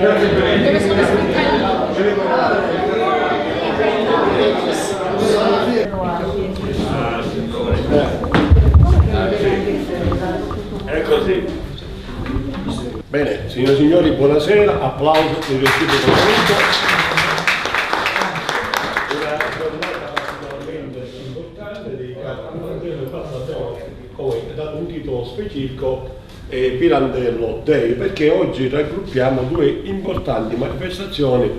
Dove sono È così. Bene, signore e signori, buonasera, applauso per il reciproco momento. Una giornata particolarmente importante dedicata a Pirandello, come dato un titolo specifico, Pirandello Day, perché oggi raggruppiamo due importanti manifestazioni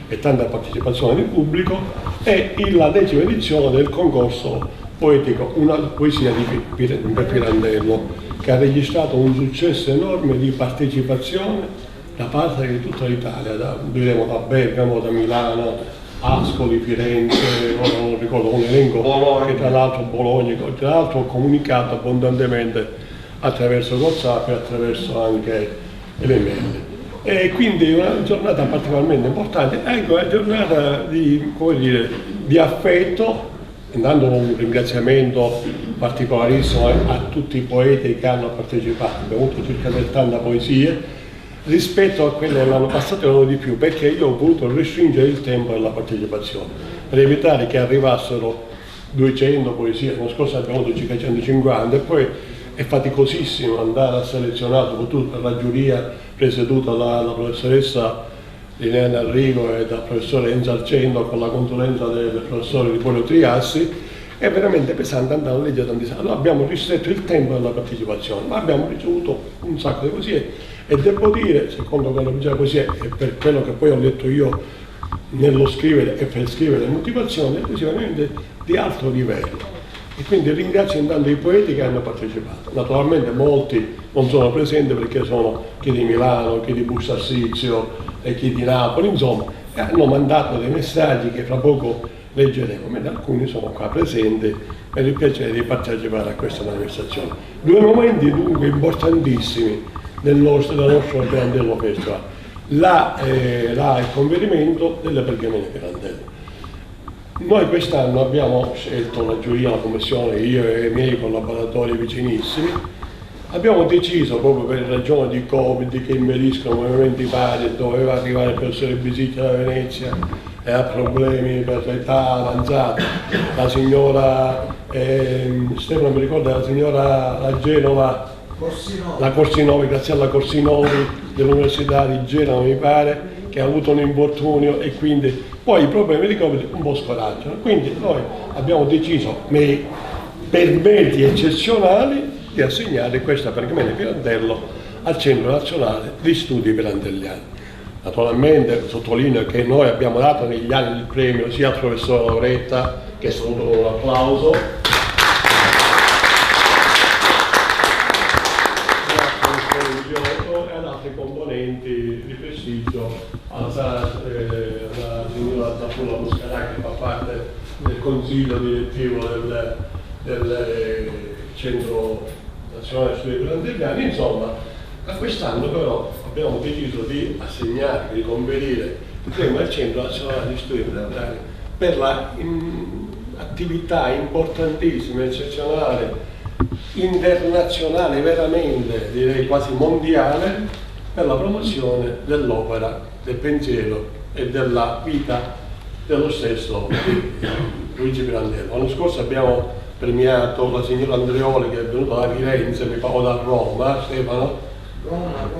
e tanta partecipazione del pubblico e la 10ª edizione del concorso poetico Una poesia di Pirandello, che ha registrato un successo enorme di partecipazione da parte di tutta l'Italia, da Bergamo, da Milano, Ascoli, Firenze, non ricordo un elenco, che tra l'altro Bologna, tra l'altro ho comunicato abbondantemente attraverso WhatsApp e attraverso anche le mail. E quindi una giornata particolarmente importante, ecco, una giornata di, come dire, di affetto, dando un ringraziamento particolarissimo a tutti i poeti che hanno partecipato. Abbiamo avuto circa 70 poesie, rispetto a quelle dell'anno passato erano di più, perché io ho voluto restringere il tempo della partecipazione, per evitare che arrivassero 200 poesie. L'anno scorso abbiamo avuto circa 150 e poi è faticosissimo andare a selezionare, soprattutto per la giuria presieduta dalla professoressa Liliana Arrigo e dal professore Enzo Arcendo, con la consulenza del professore Ripollio Triassi. È veramente pesante andare a leggere tantissimo. Allora abbiamo ristretto il tempo della partecipazione, ma abbiamo ricevuto un sacco di poesie e devo dire, secondo quello che diceva poesie e per quello che poi ho letto io nello scrivere e per scrivere le motivazioni, è veramente di alto livello. E quindi ringrazio intanto i poeti che hanno partecipato. Naturalmente molti non sono presenti perché sono chi di Milano, chi di Bustarsizio e chi di Napoli, insomma, e hanno mandato dei messaggi che fra poco leggeremo, mentre alcuni sono qua presenti per il piacere di partecipare a questa manifestazione. Due momenti dunque importantissimi del nostro Pirandello Festival, il conferimento delle pergamene Pirandello. Noi quest'anno abbiamo scelto, la giuria, la commissione, io e i miei collaboratori vicinissimi, abbiamo deciso proprio per ragioni di Covid che impediscono movimenti vari, doveva arrivare il professore Bisicchi da Venezia e ha problemi per l'età avanzata, la signora Stefano mi ricorda, la signora a Genova, la Corsinovi, Graziella Corsinovi dell'Università di Genova mi pare, che ha avuto un infortunio e quindi poi i problemi di Covid un po' scoraggiano. Quindi noi abbiamo deciso, per meriti eccezionali, di assegnare questa pergamena Pirandello al Centro Nazionale di Studi Pirandelliani. Naturalmente sottolineo che noi abbiamo dato negli anni il premio sia al professore Lauretta, che saluto con un applauso, e ad altri componenti di prestigio, alla signora Zappula Muscarà che fa parte del consiglio direttivo del Centro Nazionale di Studi Pirandelliani. Insomma, a quest'anno però abbiamo deciso di assegnare, di conferire il premio al Centro Nazionale di Studi Pirandelliani per l'attività importantissima, eccezionale, internazionale, veramente direi quasi mondiale, per la promozione dell'opera, del pensiero e della vita dello stesso Luigi Pirandello. L'anno scorso abbiamo premiato la signora Andreoli, che è venuta da Firenze, mi parlo da Roma, Stefano?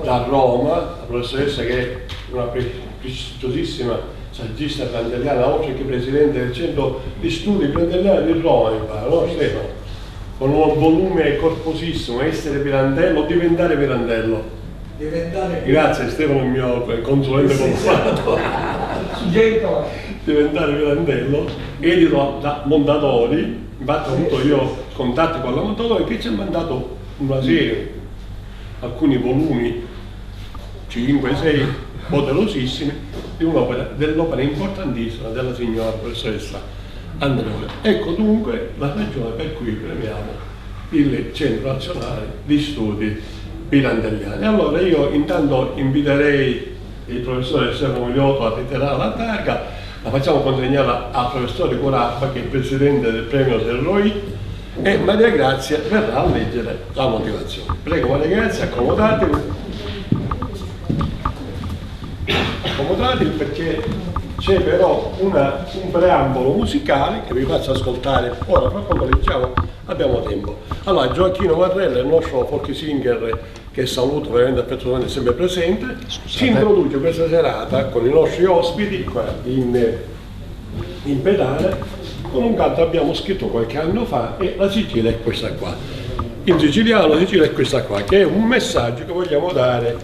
Da Roma, la professoressa che è una prestigiosissima saggista pirandelliana, oltre che presidente del Centro di Studi Pirandelliani di Roma, mi pare, no Stefano? Con un volume corposissimo, Essere Pirandello, diventare Pirandello. Grazie Stefano, il mio consulente consumato. Diventare Pirandello, edito da Mondadori. Infatti ho avuto io contatti con la Mondadori che ci ha mandato una serie, alcuni volumi, 5-6, poderosissimi, dell'opera importantissima della signora professoressa Andreoli. Ecco dunque la ragione per cui premiamo il Centro Nazionale di Studi Pirandelliani. Allora io intanto inviterei il professore Stefano Migliotto a ritirare la targa, la facciamo consegnare al professore Corappa, che è il presidente del premio Serroi, e Maria Grazia verrà a leggere la motivazione. Prego Maria Grazia, accomodatevi. accomodati perché c'è però un preambolo musicale che vi faccio ascoltare ora, fra poco leggiamo, abbiamo tempo. Allora, Gioacchino Marrella, il nostro folk singer che saluto veramente affettuosamente, sempre presente, ci introduce questa serata con i nostri ospiti qua in pedale con un canto che abbiamo scritto qualche anno fa, e la Sicilia è questa qua. In siciliano la Sicilia è questa qua, che è un messaggio che vogliamo dare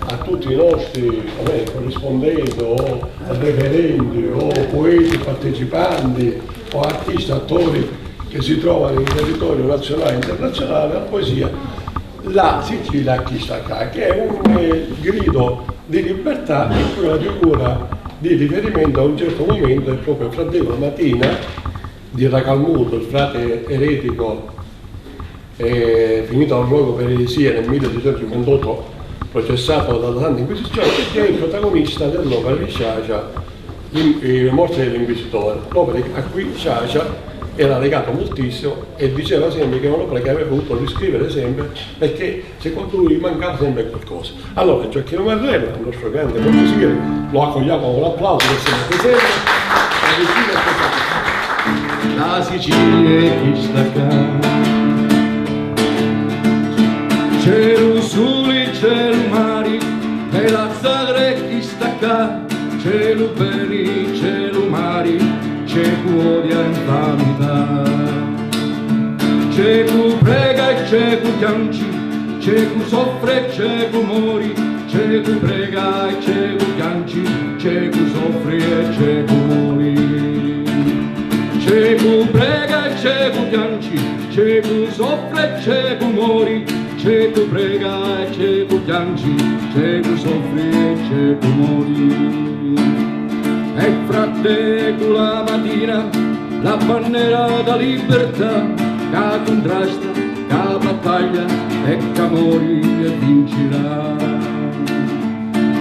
a tutti i nostri corrispondenti o referenti o poeti partecipanti o artisti, attori che si trovano in territorio nazionale e internazionale. La poesia La Sicilia a chi sta qua, che è un grido di libertà in cui la figura di riferimento a un certo momento è proprio Fra Deo Matina di Racalmuto, il frate eretico finito al rogo per eresia nel 1658, processato dalla Santa Inquisizione, che è il protagonista dell'opera di Sciascia, Morte dell'Inquisitore, l'opera a cui Sciascia era legato moltissimo e diceva sempre che è un'opera che aveva voluto riscrivere sempre perché secondo lui mancava sempre qualcosa. Allora Gioacchino Marrella, il nostro grande consigliere, lo accogliamo con un applauso che è sempre presente. La Sicilia è chi sta qua, cielo soli, cielo mari, e la zagra è chi sta qua, cielo beni, cielo mari, c'è chi odia infamità, c'è chi prega e c'è chi piange, c'è chi soffre e c'è chi muore, c'è chi prega e c'è chi piange, c'è chi soffre e c'è chi muore. C'è chi prega e c'è chi piange, c'è chi soffre e c'è chi muore, c'è chi prega e c'è chi piange, c'è chi soffre e c'è chi muore. E fratello la mattina la bandiera da libertà che contrasta, che battaglia e che muore e vincerà.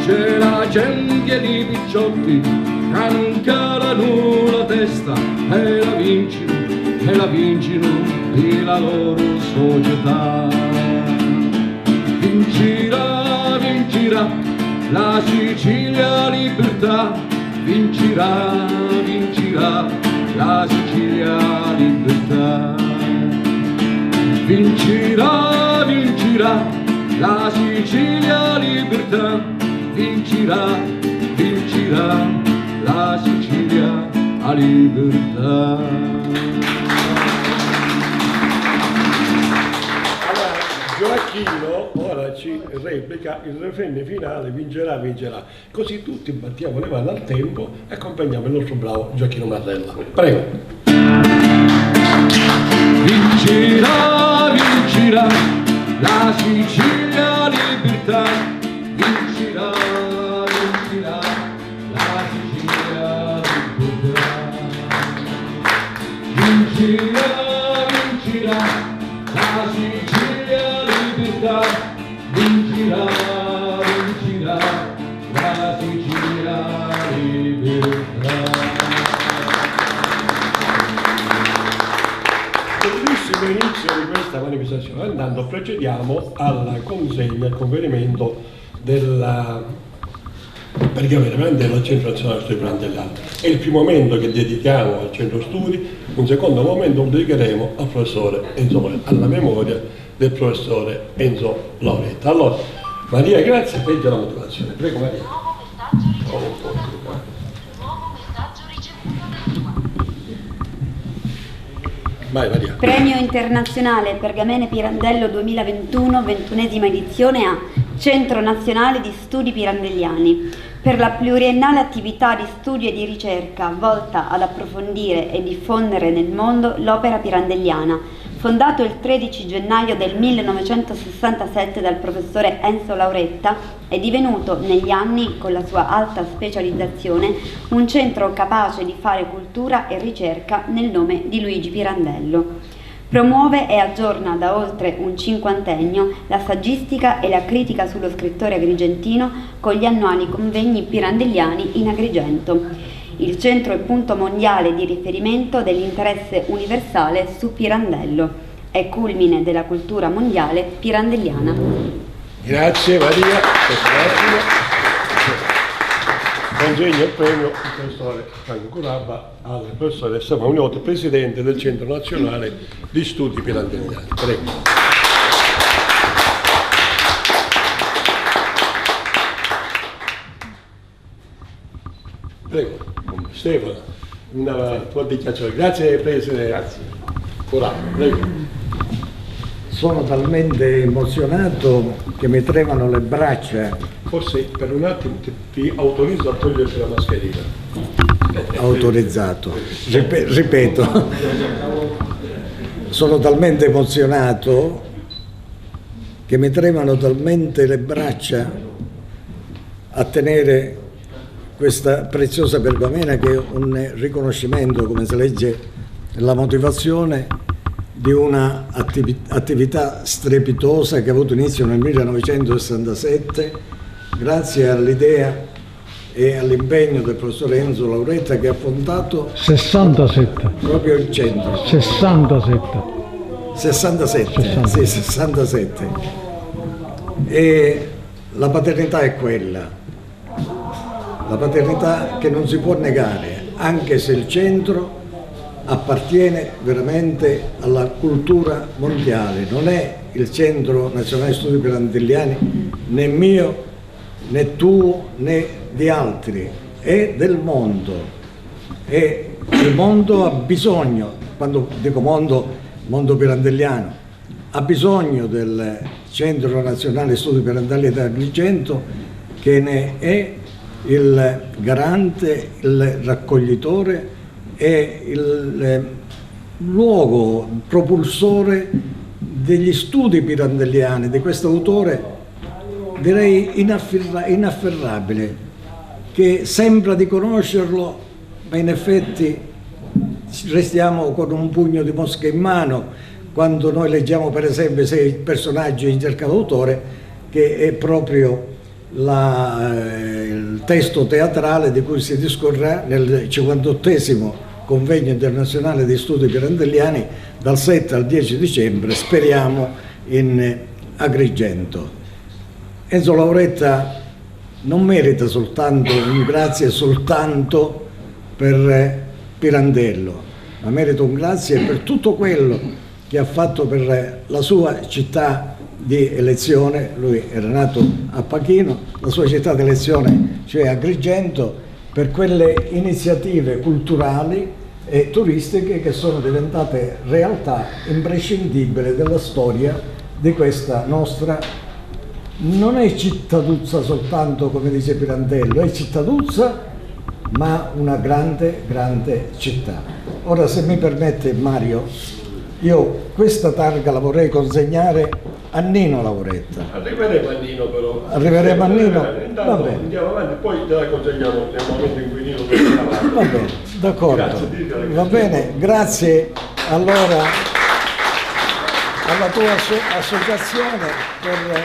C'è la gente di picciotti che non calano la testa e la vincono di la loro società. Vincerà, vincerà la Sicilia libertà, vincerà, vincerà la Sicilia libertà. Vincerà, vincerà la Sicilia libertà, vincerà, vincerà la Sicilia a libertà. Allora, Gioacchino ora ci replica il refreno finale, vincerà, vincerà. Così tutti battiamo le mani al tempo e accompagniamo il nostro bravo Gioacchino Marrella. Prego. Vincerà, vincerà la Sicilia libertà, vincerà, vincerà la Sicilia libertà. Vincerà, vincerà la Sicilia libertà, vincerà, vincerà la Sicilia libertà. Bellissimo inizio di questa manifestazione. Andando procediamo alla consegna, al conferimento della pergamena Pirandello al Centro Nazionale Studi Pirandelliani. È il primo momento che dedichiamo al Centro Studi, un secondo momento lo dedicheremo al professore Enzo Lauretta, alla memoria del professore Enzo Lauretta. Allora, Maria, grazie, legge la motivazione. Prego Maria. Vai, Maria. Premio internazionale Pergamene Pirandello 2021, 21ª edizione a Centro Nazionale di Studi Pirandelliani, per la pluriennale attività di studio e di ricerca volta ad approfondire e diffondere nel mondo l'opera pirandelliana, fondato il 13 gennaio del 1967 dal professore Enzo Lauretta, è divenuto negli anni, con la sua alta specializzazione, un centro capace di fare cultura e ricerca nel nome di Luigi Pirandello. Promuove e aggiorna da oltre un cinquantennio la saggistica e la critica sullo scrittore agrigentino con gli annuali convegni pirandelliani in Agrigento. Il centro è punto mondiale di riferimento dell'interesse universale su Pirandello. È culmine della cultura mondiale pirandelliana. Grazie Maria. consegno il premio il professore Franco Curabba al professore Stefano Gnotto, presidente del Centro Nazionale di Studi Pirandelliani. Prego. Prego, Stefano, una tua dichiarazione. Grazie Presidente. Grazie. Curabba, prego. Sono talmente emozionato che mi tremano le braccia. Forse per un attimo ti autorizzo a togliersi la mascherina. Autorizzato. Ripeto, sono talmente emozionato che mi tremano talmente le braccia a tenere questa preziosa pergamena, che è un riconoscimento, come si legge nella motivazione, di una attività strepitosa che ha avuto inizio nel 1967 grazie all'idea e all'impegno del professor Enzo Lauretta, che ha fondato 67 proprio il centro. 67. E la paternità è quella, la paternità che non si può negare, anche se il centro appartiene veramente alla cultura mondiale. Non è il Centro Nazionale Studi Pirandelliani né mio, né tuo, né di altri, è del mondo. E il mondo ha bisogno, quando dico mondo pirandelliano, ha bisogno del Centro Nazionale Studi Pirandelliani di Agrigento, che ne è il garante, il raccoglitore è il luogo propulsore degli studi pirandelliani, di questo autore direi inafferrabile, che sembra di conoscerlo, ma in effetti restiamo con un pugno di mosche in mano quando noi leggiamo per esempio Sei personaggi in cerca d'autore, che è proprio il testo teatrale di cui si discorrerà nel 58esimo Convegno internazionale di studi pirandelliani dal 7 al 10 dicembre, speriamo in Agrigento. Enzo Lauretta non merita soltanto un grazie soltanto per Pirandello, ma merita un grazie per tutto quello che ha fatto per la sua città di elezione. Lui era nato a Pachino, la sua città di elezione, cioè Agrigento, per quelle iniziative culturali e turistiche che sono diventate realtà imprescindibili della storia di questa nostra, non è cittaduzza soltanto, come dice Pirandello, è cittaduzza ma una grande, grande città. Ora, se mi permette Mario, io questa targa la vorrei consegnare a Nino Lauretta. Arriveremo a Nino però. Arriveremo a Nino? Va bene. Andiamo avanti, poi te la consegniamo nel momento in cui Nino torna avanti. Va bene, d'accordo. Va bene, grazie allora alla tua associazione per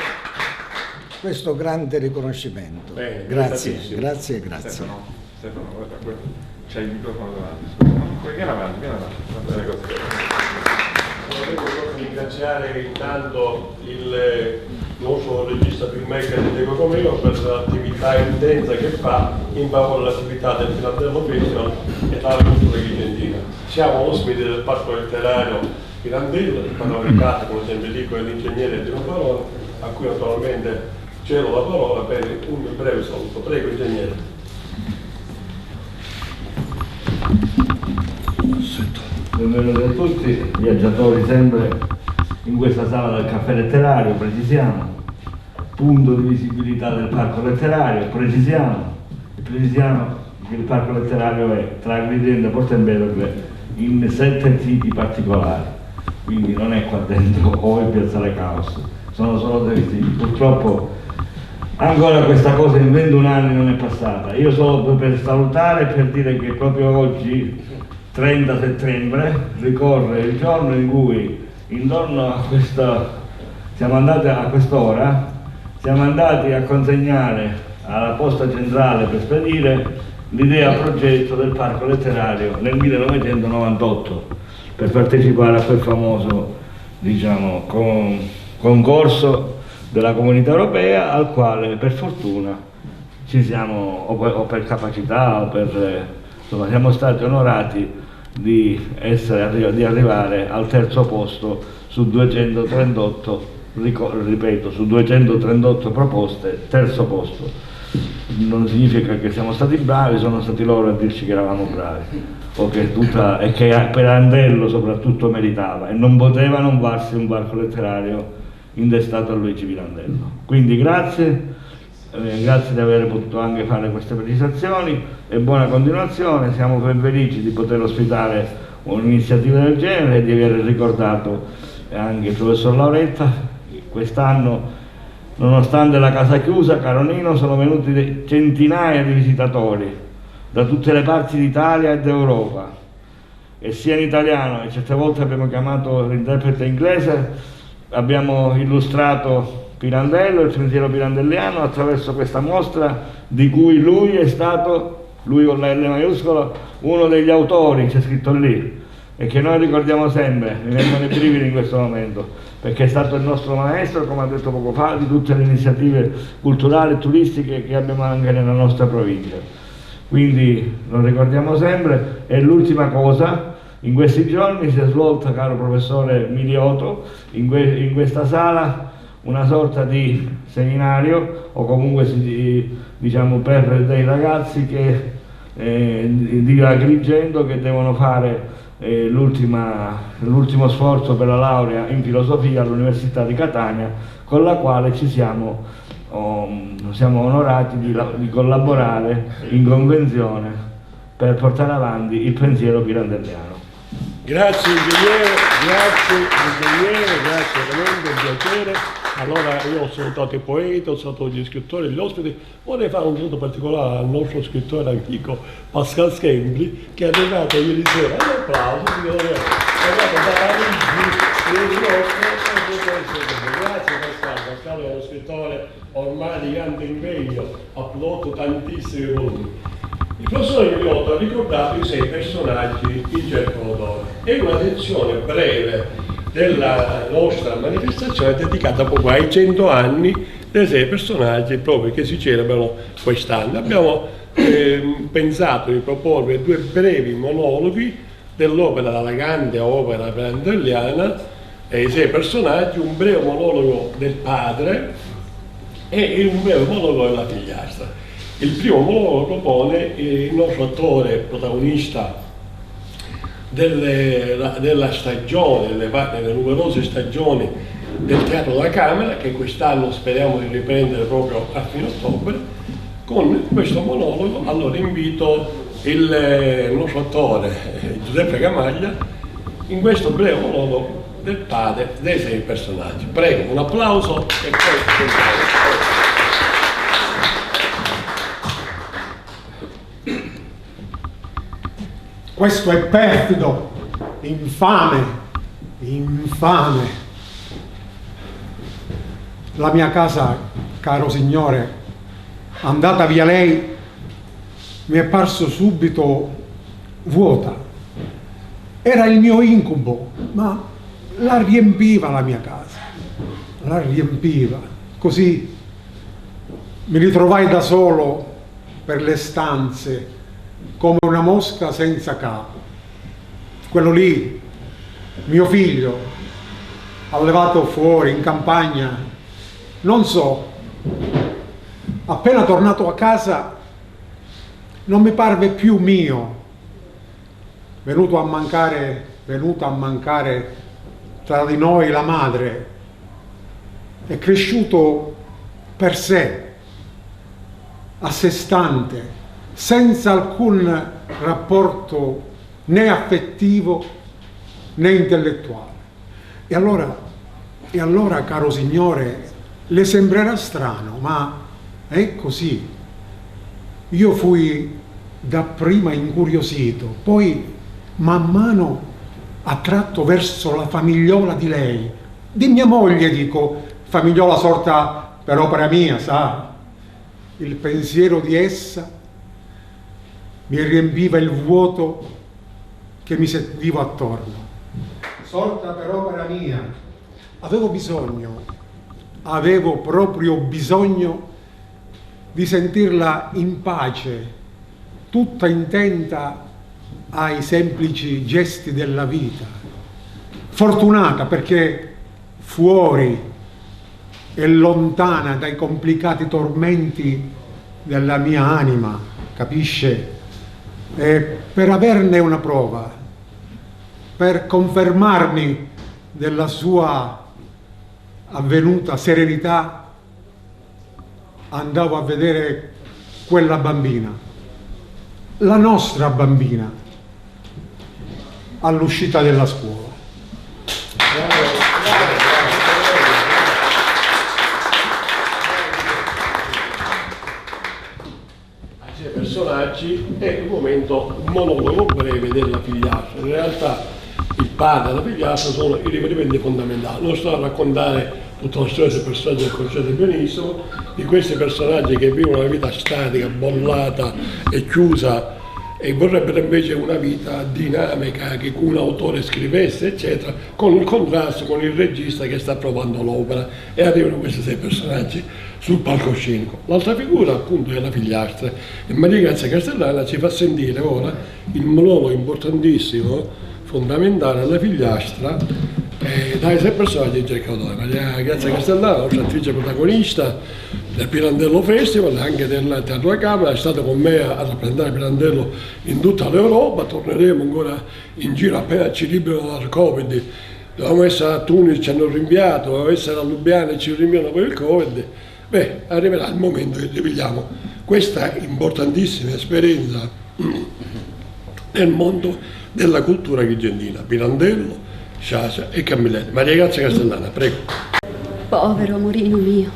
questo grande riconoscimento. Bene, grazie, grazie, grazie. Stefano, guarda, c'è il microfono davanti. Vieni avanti, va bene così. Vorrei ringraziare intanto il nostro regista filmmaker Diego Comino per l'attività intensa che fa in favore dell'attività del Pirandello Festival e della cultura agrigentina. Siamo ospiti del Parco Letterario Pirandello, il panoramicato, come sempre dico, è l'ingegnere Dino Parola, a cui naturalmente cedo la parola per un breve saluto. Prego, ingegnere. Benvenuti a tutti, viaggiatori sempre in questa sala del caffè letterario. Precisiamo, punto di visibilità del parco letterario, precisiamo che il parco letterario è tra Agrigento e Porto Empedocle in 7 siti particolari, quindi non è qua dentro o in Piazzale Caos, sono solo 3 siti. Purtroppo ancora questa cosa in 21 anni non è passata. Io solo per salutare e per dire che proprio oggi 30 settembre ricorre il giorno in cui intorno a questa siamo andati a quest'ora, siamo andati a consegnare alla posta centrale per spedire l'idea progetto del parco letterario nel 1998 per partecipare a quel famoso, diciamo, concorso della Comunità Europea, al quale per fortuna o per capacità, o per, insomma, siamo stati onorati di arrivare al terzo posto su 238, ripeto, su 238 proposte, terzo posto. Non significa che siamo stati bravi, sono stati loro a dirci che eravamo bravi, o che che Pirandello soprattutto meritava, e non poteva non farsi un parco letterario indestato a Luigi Pirandello. Quindi grazie di aver potuto anche fare queste precisazioni e buona continuazione. Siamo ben felici di poter ospitare un'iniziativa del genere e di aver ricordato anche il professor Lauretta. Quest'anno, nonostante la casa chiusa, caro Nino, sono venuti centinaia di visitatori da tutte le parti d'Italia e d'Europa, e sia in italiano, e certe volte abbiamo chiamato l'interprete inglese, abbiamo illustrato Pirandello, il pensiero pirandelliano, attraverso questa mostra di cui lui è stato, lui con la L maiuscola, uno degli autori, c'è scritto lì, e che noi ricordiamo sempre. Mi vengono i brividi in questo momento, perché è stato il nostro maestro, come ha detto poco fa, di tutte le iniziative culturali e turistiche che abbiamo anche nella nostra provincia. Quindi lo ricordiamo sempre. E l'ultima cosa, in questi giorni si è svolta, caro professore Milioto, in questa sala una sorta di seminario, o comunque diciamo per dei ragazzi che di Agrigento, che devono fare l'ultimo sforzo per la laurea in filosofia all'Università di Catania, con la quale siamo onorati di collaborare in convenzione per portare avanti il pensiero pirandelliano. Grazie ingegnere, grazie veramente, un piacere. Allora io ho salutato i poeti, ho salutato gli scrittori, gli ospiti. Vorrei fare un saluto particolare al nostro scrittore amico Pascal Schembri, che è arrivato ieri sera. Un applauso, signore. È arrivato da Parigi Grazie Pascal. Pascal è uno scrittore ormai di grande impegno, ha prodotto tantissimi volumi. Il professore Milioto ha ricordato i 6 personaggi in cerca d'oro. È una sezione breve della nostra manifestazione dedicata proprio ai 100 anni dei 6 personaggi proprio che si celebrano quest'anno. Abbiamo pensato di proporre 2 brevi monologhi dell'opera dalla grande opera pirandelliana, i 6 personaggi, un breve monologo del padre e un breve monologo della figliastra. Il primo monologo propone il nostro attore protagonista della stagione, delle numerose stagioni del Teatro della Camera, che quest'anno speriamo di riprendere proprio a fine ottobre. Con questo monologo allora invito il nostro attore Giuseppe Gamaglia in questo breve monologo del padre dei 6 personaggi. Prego, un applauso e poi... Questo è perfido, infame. La mia casa, caro signore, andata via lei, mi è parso subito vuota. Era il mio incubo, ma la riempiva la mia casa, la riempiva. Così mi ritrovai da solo per le stanze, come una mosca senza capo. Quello lì, mio figlio, allevato fuori in campagna, non so, appena tornato a casa non mi parve più mio, venuta a mancare tra di noi la madre. È cresciuto per sé, a sé stante, senza alcun rapporto né affettivo né intellettuale. E allora, caro signore, le sembrerà strano, ma è così. Io fui dapprima incuriosito, poi man mano attratto verso la famigliola di lei, di mia moglie, dico, famigliola sorta per opera mia, sa? Il pensiero di essa mi riempiva il vuoto che mi sentivo attorno. Sorta per opera mia, avevo proprio bisogno di sentirla in pace, tutta intenta ai semplici gesti della vita. Fortunata perché fuori e lontana dai complicati tormenti della mia anima, capisce? E per averne una prova, per confermarmi della sua avvenuta serenità, andavo a vedere quella bambina, la nostra bambina, all'uscita della scuola. Personaggi è un momento, un monologo breve della figliastra. In realtà il padre e la figliastra sono i riferimenti fondamentali. Non sto a raccontare tutta la storia dei personaggi del concetto benissimo, di questi personaggi che vivono una vita statica, bollata e chiusa e vorrebbero invece una vita dinamica che un autore scrivesse, eccetera, con il contrasto con il regista che sta provando l'opera, e arrivano questi 6 personaggi sul palcoscenico. L'altra figura appunto è la figliastra, e Maria Grazia Castellana ci fa sentire ora il monologo importantissimo, fondamentale alla figliastra, dai 6 personaggi di Cercatore. Maria Grazia Castellana, nostra attrice protagonista del Pirandello Festival, anche del Teatro alla Camera, è stata con me a rappresentare Pirandello in tutta l'Europa. Torneremo ancora in giro appena ci liberano dal Covid. Dovevamo essere a Tunis, ci hanno rinviato, dovevamo essere a Lubiana e ci rinviano per il Covid. Beh, arriverà il momento che viviamo questa importantissima esperienza nel mondo della cultura agrigentina. Pirandello, Sciascia e Camilleri. Maria Grazia Castellana, prego. Povero amorino mio,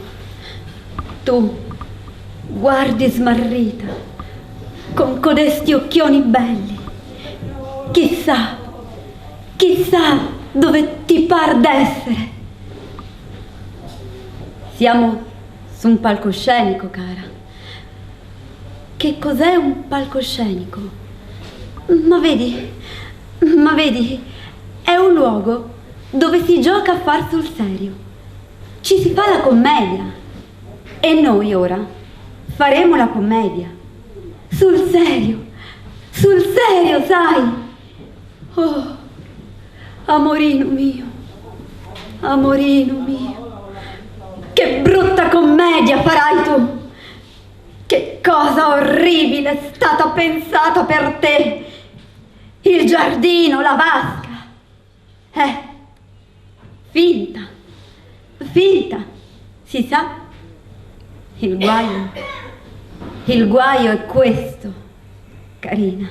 tu guardi smarrita, con codesti occhioni belli. Chissà dove ti par d'essere. Siamo su un palcoscenico, cara. Che cos'è un palcoscenico? Ma vedi, è un luogo dove si gioca a far sul serio. Ci si fa la commedia. E noi ora faremo la commedia. Sul serio, sai? Oh, amorino mio, che brutta commedia farai tu! Che cosa orribile è stata pensata per te! Il giardino, la vasca. Finta, si sa? Il guaio è questo, carina,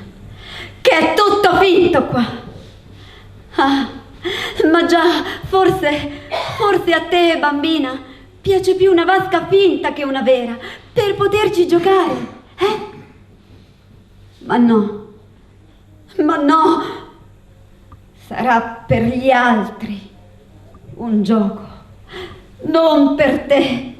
che è tutto finto qua. Ah, ma già, forse a te, bambina, piace più una vasca finta che una vera, per poterci giocare, eh? Ma no, sarà per gli altri un gioco, non per te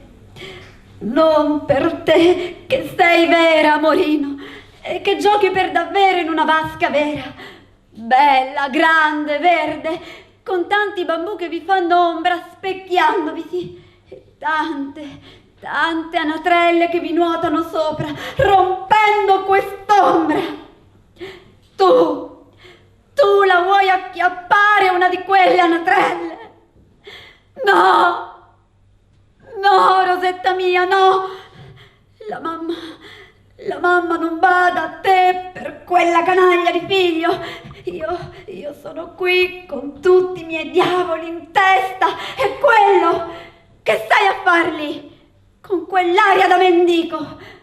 che sei vera, amorino, e che giochi per davvero in una vasca vera, bella, grande, verde, con tanti bambù che vi fanno ombra specchiandovi, sì, e tante anatrelle che vi nuotano sopra, rompendo quest'ombra. Tu la vuoi acchiappare una di quelle anatrelle? No, Rosetta mia, no! La mamma non bada a te per quella canaglia di figlio. Io sono qui con tutti i miei diavoli in testa, e quello che stai a farli con quell'aria da mendico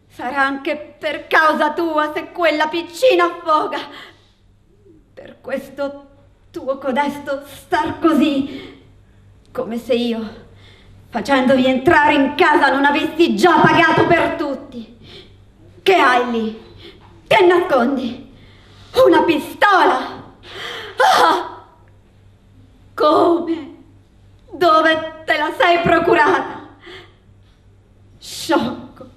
sarà anche per causa tua se quella piccina affoga. Per questo tuo codesto star così, come se io, facendovi entrare in casa, non avessi già pagato per tutti. Che hai lì? Che nascondi? Una pistola? Ah! Come? Dove te la sei procurata? Sciocco!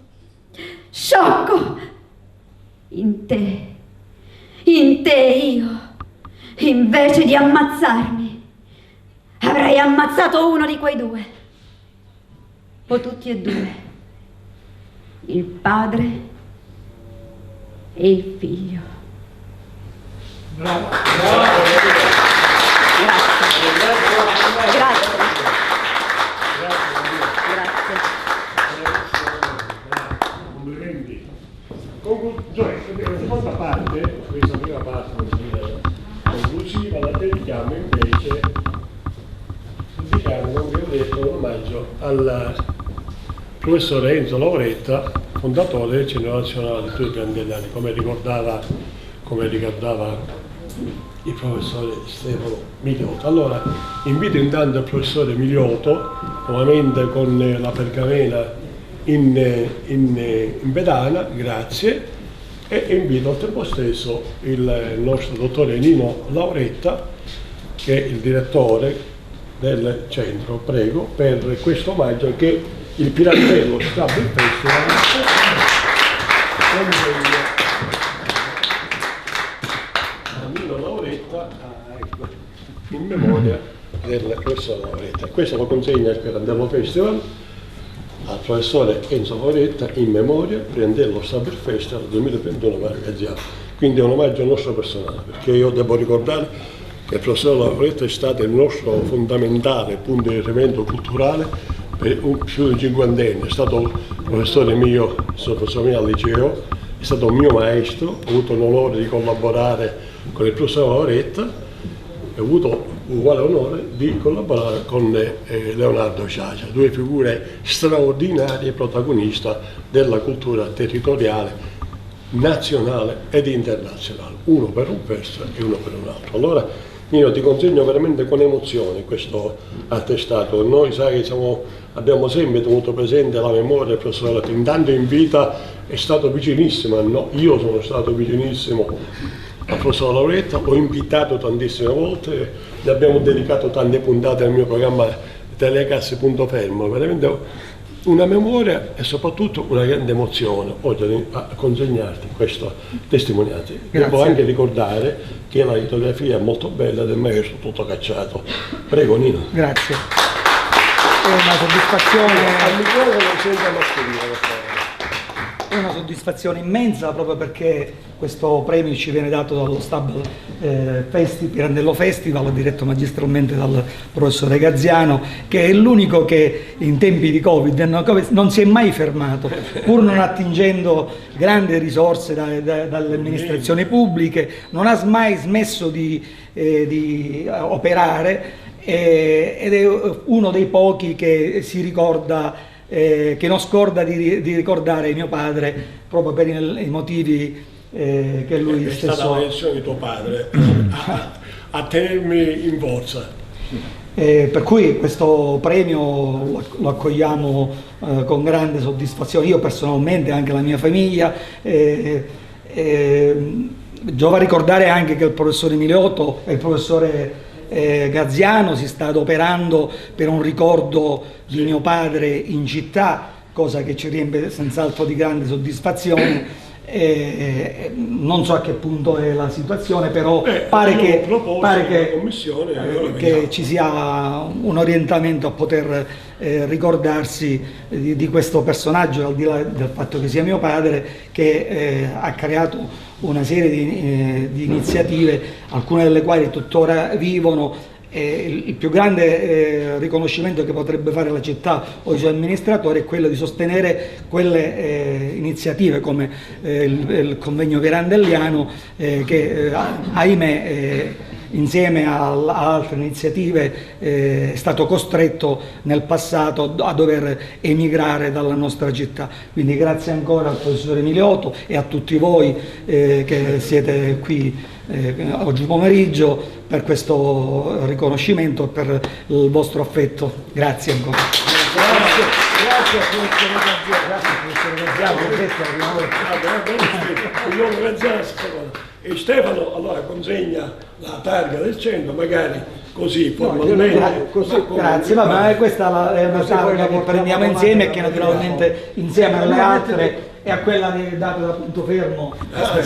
In te io, invece di ammazzarmi, avrei ammazzato uno di quei due, o tutti e due. il Padre e il Figlio. Bravo. Grazie. Complimenti. Conclusione, la seconda parte, questa prima parte conclusiva, la dedichiamo invece, come vi ho detto, un omaggio al professore Enzo Lauretta, fondatore del Centro Nazionale di Studi Pirandelliani, come ricordava il professore Stefano Miliotto. Allora, invito intanto il professore Miliotto, nuovamente con la pergamena in pedana, grazie, e invito al tempo stesso il nostro dottore Nino Lauretta, che è il direttore del centro, prego, per questo omaggio che il Pirandello Stabile Festival a Nino Lauretta, ecco, in memoria del professor Lauretta. Questo lo consegna il Pirandello Festival al professore Enzo Lauretta in memoria Pirandello Stabile Festival 2021 Mario Gaziano. Quindi è un omaggio al nostro personale, perché io devo ricordare che il professor Lauretta è stato il nostro fondamentale punto di riferimento culturale per più di 50 anni. È stato professore mio, professore mio al liceo, è stato un mio maestro, ho avuto l'onore di collaborare con il professor Lauretta e ho avuto uguale onore di collaborare con Leonardo Sciascia, due figure straordinarie protagoniste della cultura territoriale, nazionale ed internazionale, uno per un verso e uno per un altro. Allora io ti consegno veramente con emozione questo attestato. Noi sai che abbiamo sempre tenuto presente la memoria del professor Lauretta, intanto in vita è stato vicinissimo, no? Io sono stato vicinissimo al professor Lauretta, l'ho invitato tantissime volte, gli abbiamo dedicato tante puntate al mio programma Telecast Punto Fermo, veramente una memoria e soprattutto una grande emozione oggi a consegnarti questa testimonianza. Devo anche ricordare che la litografia è molto bella del maestro Tutto Cacciato. Prego Nino. Grazie. È una soddisfazione. È una soddisfazione immensa proprio perché questo premio ci viene dato dallo Stabile Pirandello Festival, diretto magistralmente dal professore Gaziano, che è l'unico che in tempi di Covid non si è mai fermato, pur non attingendo grandi risorse dalle amministrazioni pubbliche, non ha mai smesso di operare ed è uno dei pochi che si ricorda, che non scorda di ricordare mio padre proprio per i motivi che lui stesso... È stata la lezione di tuo padre a tenermi in forza. Per cui questo premio lo accogliamo con grande soddisfazione, io personalmente e anche la mia famiglia. Giova ricordare anche che il professore Miliotto e il professore Gaziano si sta adoperando per un ricordo di mio padre in città, cosa che ci riempie senz'altro di grande soddisfazione. Non so a che punto è la situazione, però pare che ci sia un orientamto a poter ricordarsi di questo personaggio, al di là del fatto che sia mio padre, che ha creato una serie di iniziative, alcune delle quali tuttora vivono. Il più grande riconoscimento che potrebbe fare la città o i suoi amministratori è quello di sostenere quelle iniziative come il convegno pirandelliano che ahimè insieme a altre iniziative è stato costretto nel passato a dover emigrare dalla nostra città. Quindi grazie ancora al professore Miliotto e a tutti voi che siete qui oggi pomeriggio per questo riconoscimento e per il vostro affetto. Grazie ancora. Grazie e Stefano allora consegna la targa del centro, magari così formalmente. Grazie, ma questa è una targa che prendiamo insieme e che naturalmente insieme alle altre e a quella data da Punto Fermo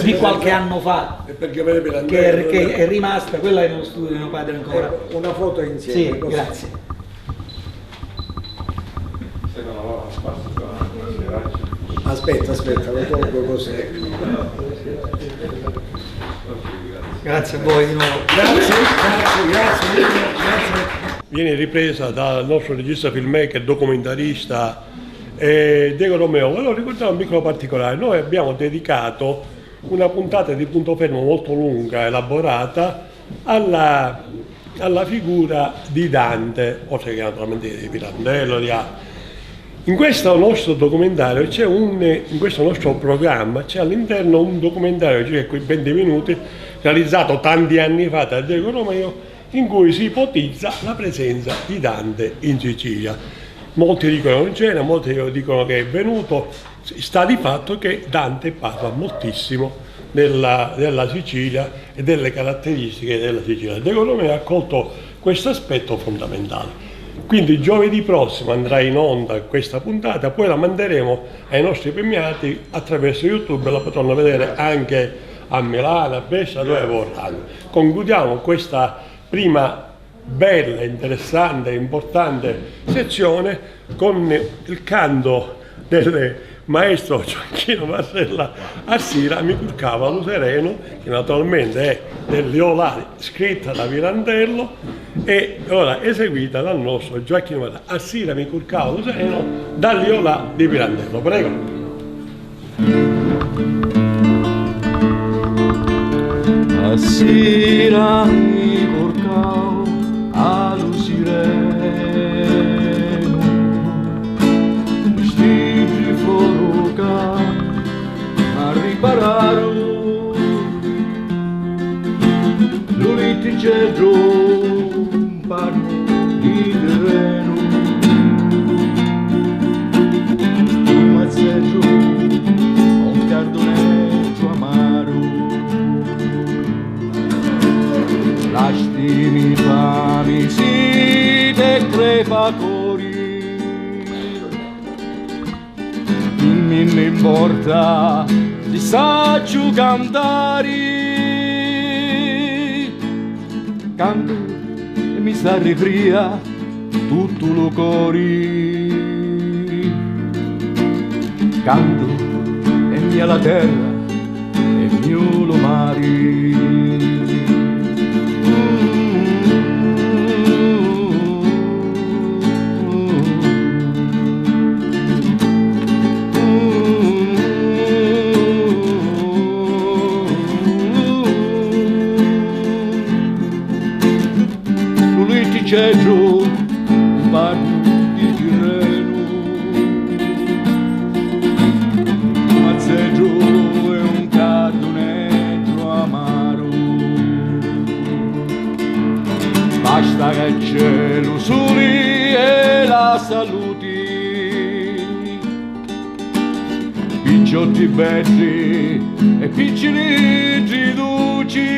di qualche anno fa, che è rimasta, quella è nello studio di mio padre ancora. Una foto insieme. Sì, grazie. Aspetta, lo tolgo così. Grazie a voi di nuovo. Grazie. Viene ripresa dal nostro regista filmmaker, documentarista Diego Romeo. Volevo ricordare un piccolo particolare. Noi abbiamo dedicato una puntata di Punto Fermo molto lunga, elaborata, alla figura di Dante, oltre che naturalmente di Pirandello, di altri. In questo nostro documentario in questo nostro programma c'è all'interno un documentario, cioè 20 minuti, realizzato tanti anni fa da Diego Romeo, in cui si ipotizza la presenza di Dante in Sicilia. Molti dicono che non c'era, molti dicono che è venuto. Sta di fatto che Dante parla moltissimo della Sicilia e delle caratteristiche della Sicilia. Diego Romeo ha colto questo aspetto fondamentale. Quindi giovedì prossimo andrà in onda questa puntata, poi la manderemo ai nostri premiati attraverso YouTube, la potranno vedere anche a Milano, a Brescia, dove vorranno. Concludiamo questa prima bella, interessante, importante sezione con il canto del maestro Gioacchino Marrella Arsira Mi curcava sereno, che naturalmente è del Liolani, scritta da Pirandello e ora eseguita dal nostro Gioacchino Marrella Arsira Mi curcava sereno dal Liolà di Pirandello. Prego. Arsira mi curcava allo sireno, stigi foruca a riparare, l'uliti c'è giù un panno di terreno, un mazzeggio, un cardoneggio amaro. Lasciami fami si te crepa cori, dimmi mi importa di saggio cantare, canto e mi sa rifria tutto lo cori, canto e mia la terra e mio lo mare. C'è giù un bagno di terreno, un mazzeggio e un cardoneggio amaro. Basta che c'è lo sole e la saluti, picciotti belli e piccini duci.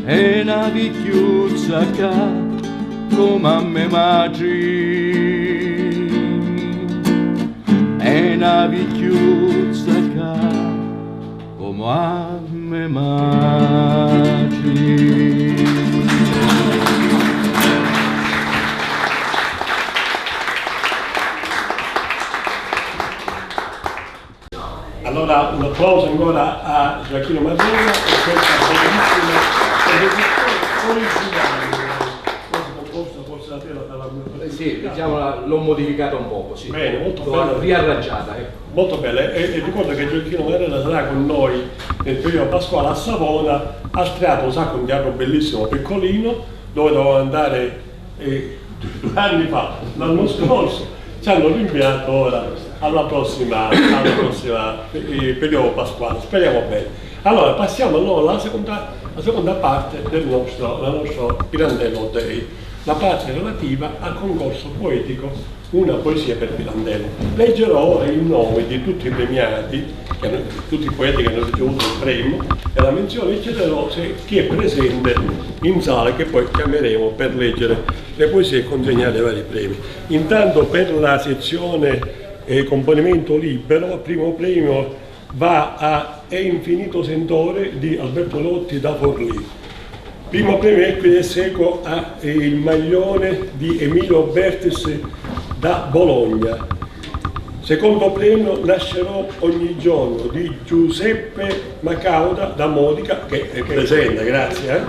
E una vecchiuzza che come a me maggi, e una vecchiuzza che come a me maggi. Allora un applauso ancora a Gioacchino Marrella per questa bellissima originale. Forse la tela dalla mia. Sì, diciamo l'ho modificata un poco, sì. Bene, molto l'ho bene. riarrangiata, ecco. Molto bene, e ricordo che Gioacchino Marrella sarà con noi nel periodo pasquale a Savona, al Teatro Sacco, un teatro bellissimo, piccolino, dove dovevo andare 2 anni fa, l'anno scorso. Ci hanno rinviato ora alla prossima periodo pasquale, speriamo bene. Allora passiamo allora alla seconda parte del nostro Pirandello Day, la parte relativa al concorso poetico Una poesia per Pirandello. Leggerò ora i nomi di tutti i premiati, tutti i poeti che hanno ricevuto il premio e la menzione, chiederò chi è presente in sala, che poi chiameremo per leggere le poesie e consegnare i vari premi. Intanto per la sezione componimento libero, il primo premio va a È infinito sentore di Alberto Lotti da Forlì. Primo premio Equideseco a Il maglione di Emilio Bertis da Bologna. Secondo premio Nascerò ogni giorno di Giuseppe Macauda da Modica, che è presente, grazie.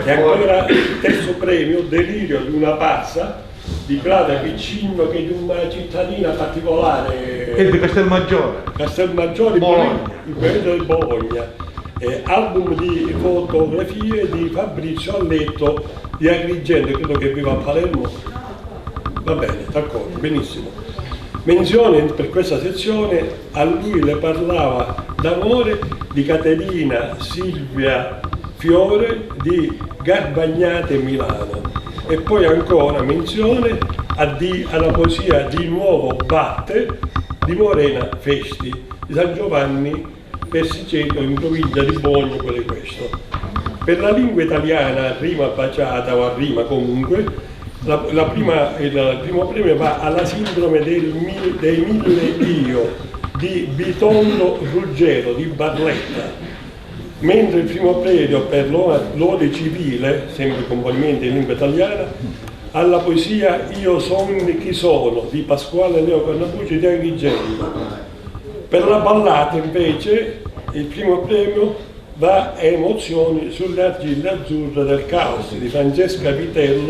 E ancora il terzo premio Delirio di una pazza di Prata Piccino, che è di una cittadina particolare. È di Castelmaggiore. Castelmaggiore, Bologna. in provincia di Bologna. Album di fotografie di Fabrizio Alletto di Agrigento, credo che viva a Palermo. Va bene, d'accordo, benissimo. Menzione per questa sezione, a lui le parlava d'amore di Caterina Silvia Fiore di Garbagnate Milano. E poi ancora menzione alla poesia di Nuovo Batte di Morena Festi di San Giovanni Persiceto in provincia di Bologna, quello è questo. Per la lingua italiana a rima baciata o a rima comunque, il primo premio va alla sindrome dei 1000 io di Bitondo Ruggero di Barletta, mentre il primo premio per l'ode civile, sempre con movimenti in lingua italiana, alla poesia Io son chi sono di Pasquale Leo Carnapucci di Agrigento. Per la ballata invece il primo premio va a Emozioni sulle argille azzurre del caos di Francesca Vitello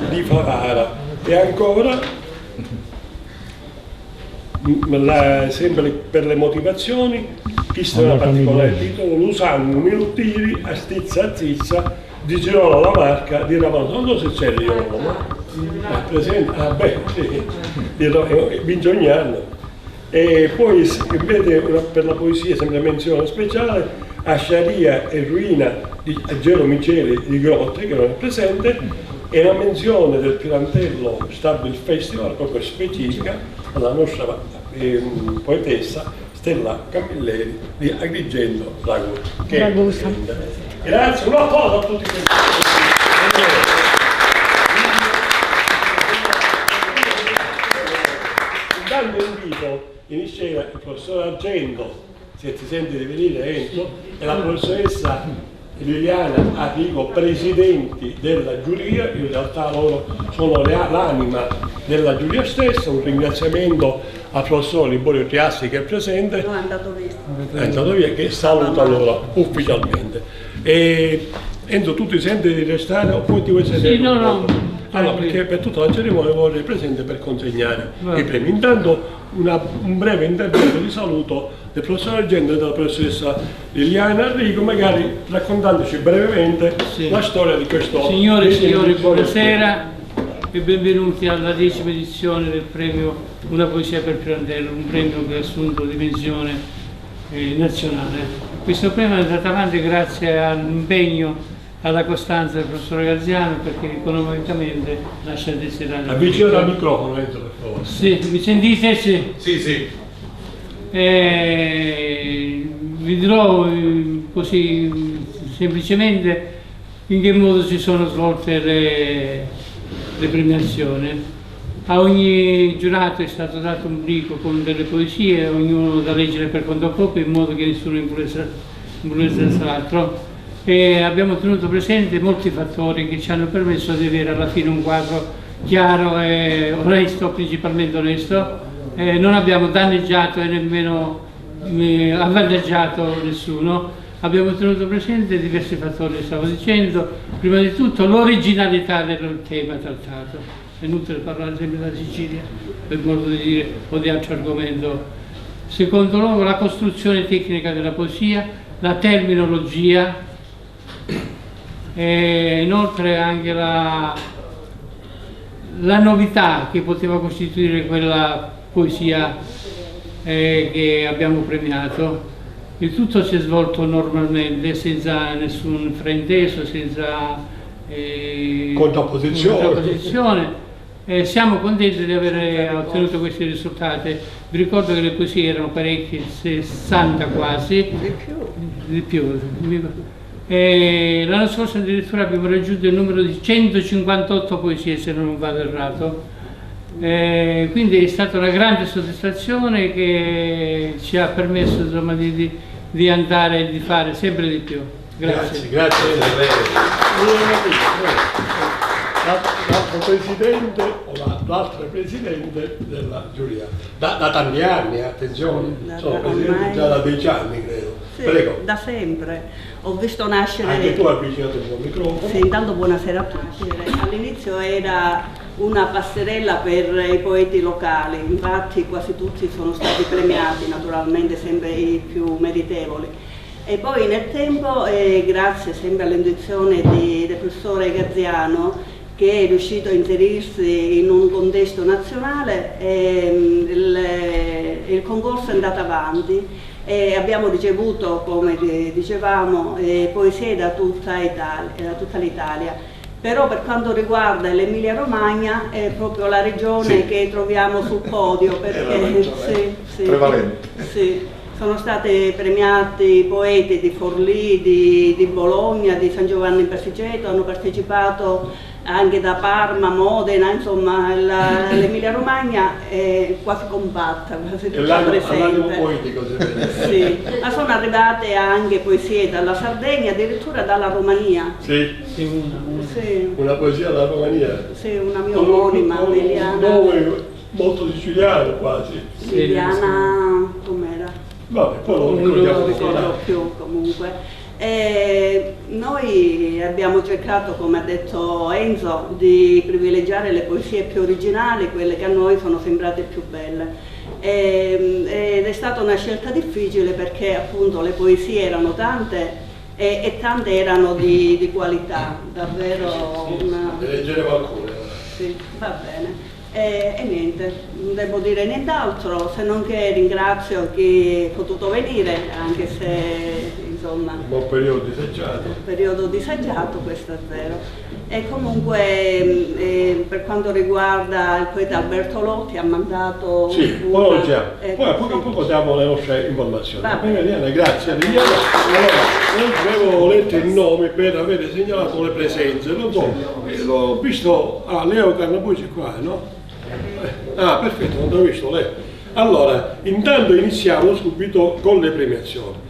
di Favara. E ancora, sempre per le motivazioni, questo è un particolare titolo, Lusanno Milutiri a Stizza Zizza di Girolamo la Marca di Ravanno. Non so se c'è il Girolamo, ma è presente? Ah beh, sì, vince ogni anno. E poi invece per la poesia, sempre menzione speciale, a Sciaria e Ruina di Gero Miceli di Grotte, che non è presente, e una menzione del Pirandello Stabile Festival proprio specifica alla nostra poetessa Stella Camilleri di Agrigento Ragusa. Grazie, un applauso a tutti questi. Intanto invito in scena il professor Argento, se ti senti di venire entro, e la professoressa Liliana Arrigo, presidenti della giuria. In realtà loro sono l'anima della giuria stessa. Un ringraziamento al professor Liborio Triassi che è presente, No, è andato via, che saluta loro ufficialmente. E Enzo, tu ti senti di restare oppure ti vuoi sedere? Sì, no. Allora, perché per tutta la cerimonia vorrei presente per consegnare i premi. Intanto un breve intervento di saluto del professor Argento e della professoressa Liliana Arrigo, magari raccontandoci brevemente la storia di questo. Signore e signori, buonasera e benvenuti alla 10ª edizione del premio Una poesia per Pirandello, un premio che ha assunto dimensione nazionale. Questo premio è andato avanti grazie all'impegno, alla costanza del professore Garziano, perché economicamente lascia desiderare. Avvicina al microfono, Enzo, per favore. Sì, mi sentite? Sì. Sì. Vi dirò così semplicemente in che modo si sono svolte le premiazioni. A ogni giurato è stato dato un brico con delle poesie, ognuno da leggere per conto proprio, in modo che nessuno influenzasse l'altro. E abbiamo tenuto presente molti fattori che ci hanno permesso di avere alla fine un quadro chiaro e onesto, principalmente onesto. Non abbiamo danneggiato e nemmeno avvantaggiato nessuno. Abbiamo tenuto presente diversi fattori, stavo dicendo. Prima di tutto l'originalità del tema trattato. È inutile parlare sempre della Sicilia, per modo di dire, o di altro argomento. Secondo luogo la costruzione tecnica della poesia, la terminologia, e inoltre anche la novità che poteva costituire quella poesia che abbiamo premiato. Il tutto si è svolto normalmente, senza nessun frainteso, senza contrapposizione. Siamo contenti di aver ottenuto questi risultati. Vi ricordo che le poesie erano parecchie, 60 quasi, di più. L'anno scorso addirittura abbiamo raggiunto il numero di 158 poesie, se non vado errato. Quindi è stata una grande soddisfazione che ci ha permesso, insomma, di andare e di fare sempre di più. Grazie. L'altro presidente o la l'altra presidente della giuria. Da tanti anni, attenzione, sono presidente già da 10 anni, credo. Sì, Prego. da sempre. Ho visto nascere... Anche tu hai avvicinato il tuo microfono. Sì, intanto buonasera a tutti. All'inizio era una passerella per i poeti locali, infatti quasi tutti sono stati premiati, naturalmente sempre i più meritevoli. E poi nel tempo, grazie sempre all'intuizione del professore Gaziano, che è riuscito a inserirsi in un contesto nazionale, il concorso è andato avanti e abbiamo ricevuto, come dicevamo, poesie da tutta l'Italia. Però per quanto riguarda l'Emilia Romagna è proprio la regione che troviamo sul podio, perché sì, sono state premiati poeti di Forlì, di Bologna, di San Giovanni in Persiceto, hanno partecipato anche da Parma, Modena, insomma l'Emilia Romagna è quasi compatta, quasi tutta presente. Poetico, sì. Ma sono arrivate anche poesie dalla Sardegna, addirittura dalla Romania. Sì. Sì. Una poesia dalla Romania. Sì, una mia omonima, Emiliana. Un nome molto siciliano quasi. Emiliana, com'era? Vabbè, poi lo ricordiamo più comunque. Noi abbiamo cercato, come ha detto Enzo, di privilegiare le poesie più originali, quelle che a noi sono sembrate più belle. Ed è stata una scelta difficile perché appunto le poesie erano tante e tante erano di qualità, davvero una... Ne leggeremo alcune. Sì, va bene. E niente, non devo dire nient'altro, se non che ringrazio chi è potuto venire, anche se insomma... Un buon periodo disagiato. Un periodo disagiato, questo è vero. E comunque per quanto riguarda il poeta Alberto Lotti ha mandato... Sì, poi a poco diamo le nostre informazioni. Va bene, Liliana, grazie Liliana. Allora, io avevo letto il nome per avere segnalato le presenze, non so, l'ho visto, Leo Carnabucci qua, no? Perfetto, non l'ho visto lei. Allora, intanto iniziamo subito con le premiazioni.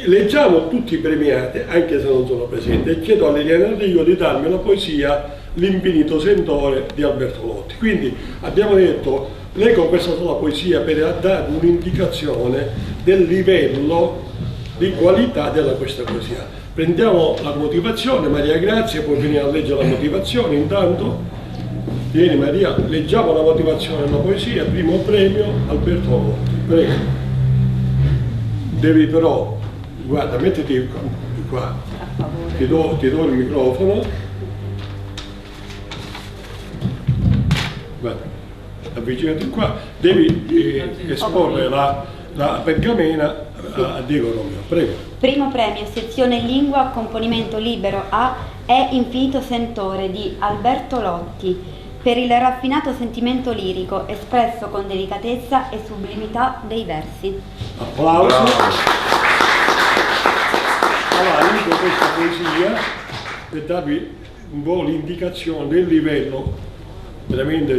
Leggiamo tutti i premiati, anche se non sono presenti, e chiedo a Liliana Enrico di darmi la poesia L'infinito sentore di Alberto Lotti. Quindi abbiamo detto, leggo questa sola poesia per dare un'indicazione del livello di qualità della questa poesia. Prendiamo la motivazione, Maria Grazia, puoi venire a leggere la motivazione intanto. Vieni Maria, leggiamo la motivazione della poesia, primo premio Alberto Lotti, prego. Devi però, guarda, mettiti qua, ti do il microfono. Guarda, avvicinati qua, devi esporre la pergamena a Diego Romeo, prego. Primo premio, sezione lingua, componimento libero A, è Infinito sentore di Alberto Lotti, per il raffinato sentimento lirico espresso con delicatezza e sublimità dei versi. Applauso. Allora, leggo questa poesia per darvi un po' l'indicazione del livello veramente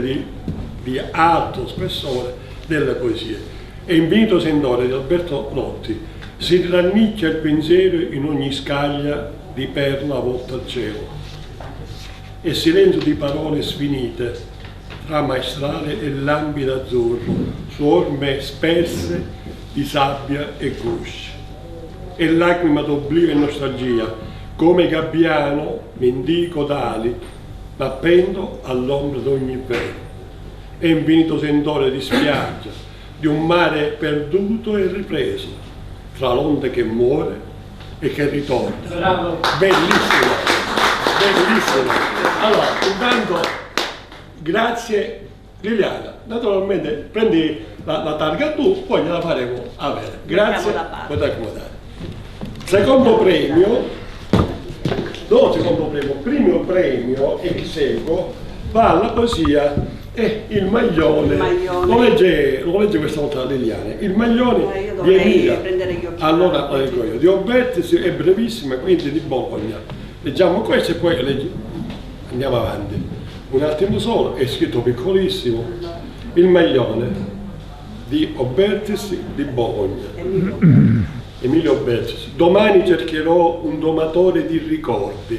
di alto spessore delle poesie. È Infinito sentore di Alberto Lotti. Si rannicchia il pensiero in ogni scaglia di perla volta al cielo. E silenzio di parole sfinite tra maestrale e lampido azzurro, su orme sperse di sabbia e gusci. E lacrima d'oblio e nostalgia, come gabbiano mendico d'ali, m'appendo all'ombra d'ogni velo. È infinito sentore di spiaggia, di un mare perduto e ripreso, tra l'onda che muore e che ritorna. Bravo. Bellissimo, bellissimo. Allora, intanto, grazie Liliana. Naturalmente prendi la targa tu, poi gliela faremo avere. Grazie, puoi accomodare. Secondo premio, primo premio ex equo va alla poesia e il maglione. Lo legge questa volta la Liliana. Il maglione di Emilia. Allora la leggo io. Di Alberti è brevissima, quindi di Bologna. Leggiamo questo e poi andiamo avanti. Un attimo solo, è scritto piccolissimo. Il maglione di Obertis di Bologna. Emilio Obertis. Domani cercherò un domatore di ricordi,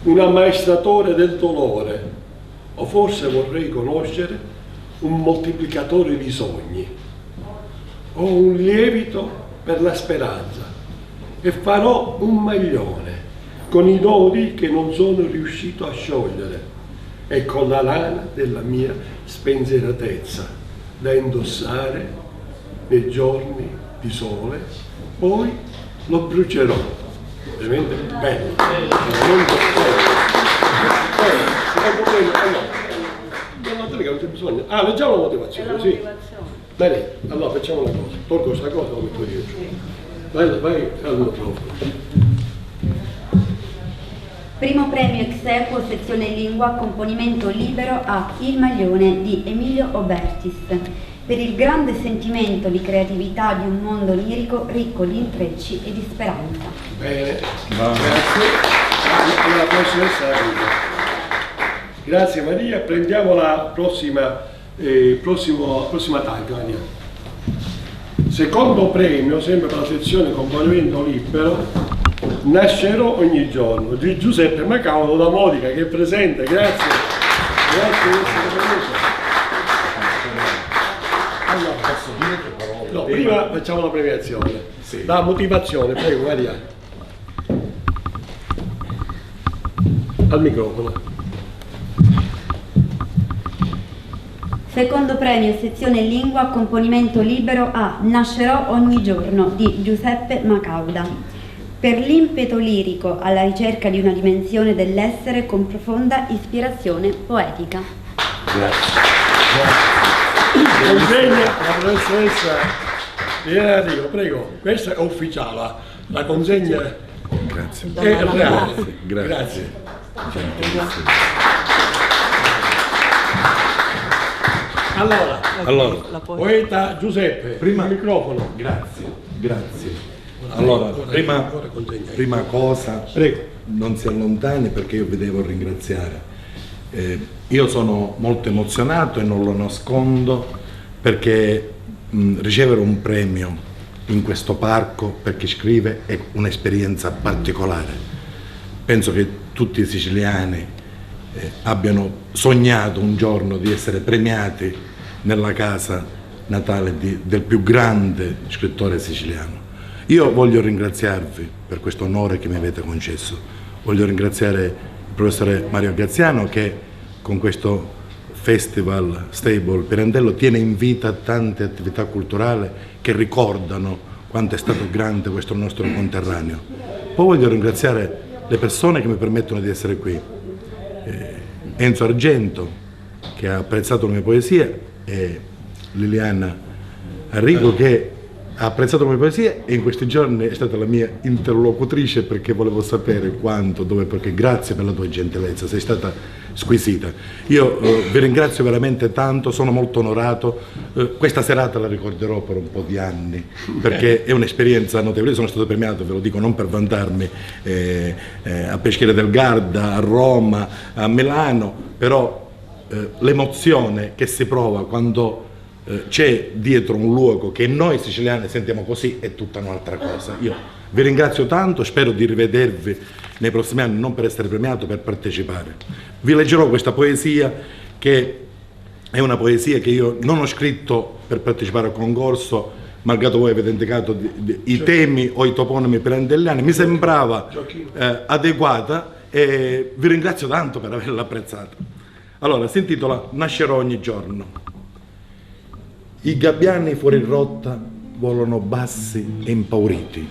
un ammaestratore del dolore, o forse vorrei conoscere un moltiplicatore di sogni o un lievito per la speranza e farò un maglione con i nodi che non sono riuscito a sciogliere e con la lana della mia spensieratezza da indossare nei giorni di sole, poi lo brucerò. Veramente bello, veramente bello. Non c'è bisogno. Ah, leggiamo la motivazione, sì. Bene, allora facciamo una cosa, tolgo questa cosa e lo metto dietro. Vai al microfono. Primo premio ex equo sezione lingua componimento libero a Il Maglione di Emilio Obertis per il grande sentimento di creatività di un mondo lirico ricco di intrecci e di speranza. Bene, grazie. Alla professoressa Maria. Grazie Maria, prendiamo la prossima tag, Maria. Secondo premio, sempre per la sezione componimento libero, Nascerò ogni giorno di Giuseppe Macaudo da Modica che è presente, grazie. Grazie di essere venuto. No, prima facciamo la premiazione. Sì. La motivazione, prego Maria. Al microfono. Secondo premio sezione lingua componimento libero a Nascerò ogni giorno di Giuseppe Macauda. Per l'impeto lirico alla ricerca di una dimensione dell'essere con profonda ispirazione poetica. Grazie. Consegna la professoressa Enrico, prego, questa è ufficiale, la consegna grazie. È reale. Grazie. Allora, poeta Giuseppe, prima il microfono. Grazie. Allora, prima cosa, non si allontani perché io vi devo ringraziare. Io sono molto emozionato e non lo nascondo perché ricevere un premio in questo parco per chi scrive è un'esperienza particolare. Penso che tutti i siciliani abbiano sognato un giorno di essere premiati nella casa natale del più grande scrittore siciliano. Io voglio ringraziarvi per questo onore che mi avete concesso. Voglio ringraziare il professore Mario Graziano che con questo Festival Stable Pirandello tiene in vita tante attività culturali che ricordano quanto è stato grande questo nostro conterraneo. Poi voglio ringraziare le persone che mi permettono di essere qui. Enzo Argento che ha apprezzato la mia poesia e Liliana Arrigo che ha apprezzato la mia poesia e in questi giorni è stata la mia interlocutrice perché volevo sapere quanto, dove, perché grazie per la tua gentilezza, sei stata squisita. Io vi ringrazio veramente tanto, sono molto onorato, questa serata la ricorderò per un po' di anni perché è un'esperienza notevole. Io sono stato premiato, ve lo dico non per vantarmi, a Peschiera del Garda, a Roma, a Milano, però l'emozione che si prova quando c'è dietro un luogo che noi siciliani sentiamo così è tutta un'altra cosa. Io vi ringrazio tanto, spero di rivedervi nei prossimi anni, non per essere premiato, per partecipare. Vi leggerò questa poesia che è una poesia che io non ho scritto per partecipare al concorso, malgrado voi avete indicato i temi o i toponimi pirandelliani, mi sembrava adeguata e vi ringrazio tanto per averla apprezzata. Allora, si intitola Nascerò ogni giorno. I gabbiani fuori rotta volano bassi e impauriti.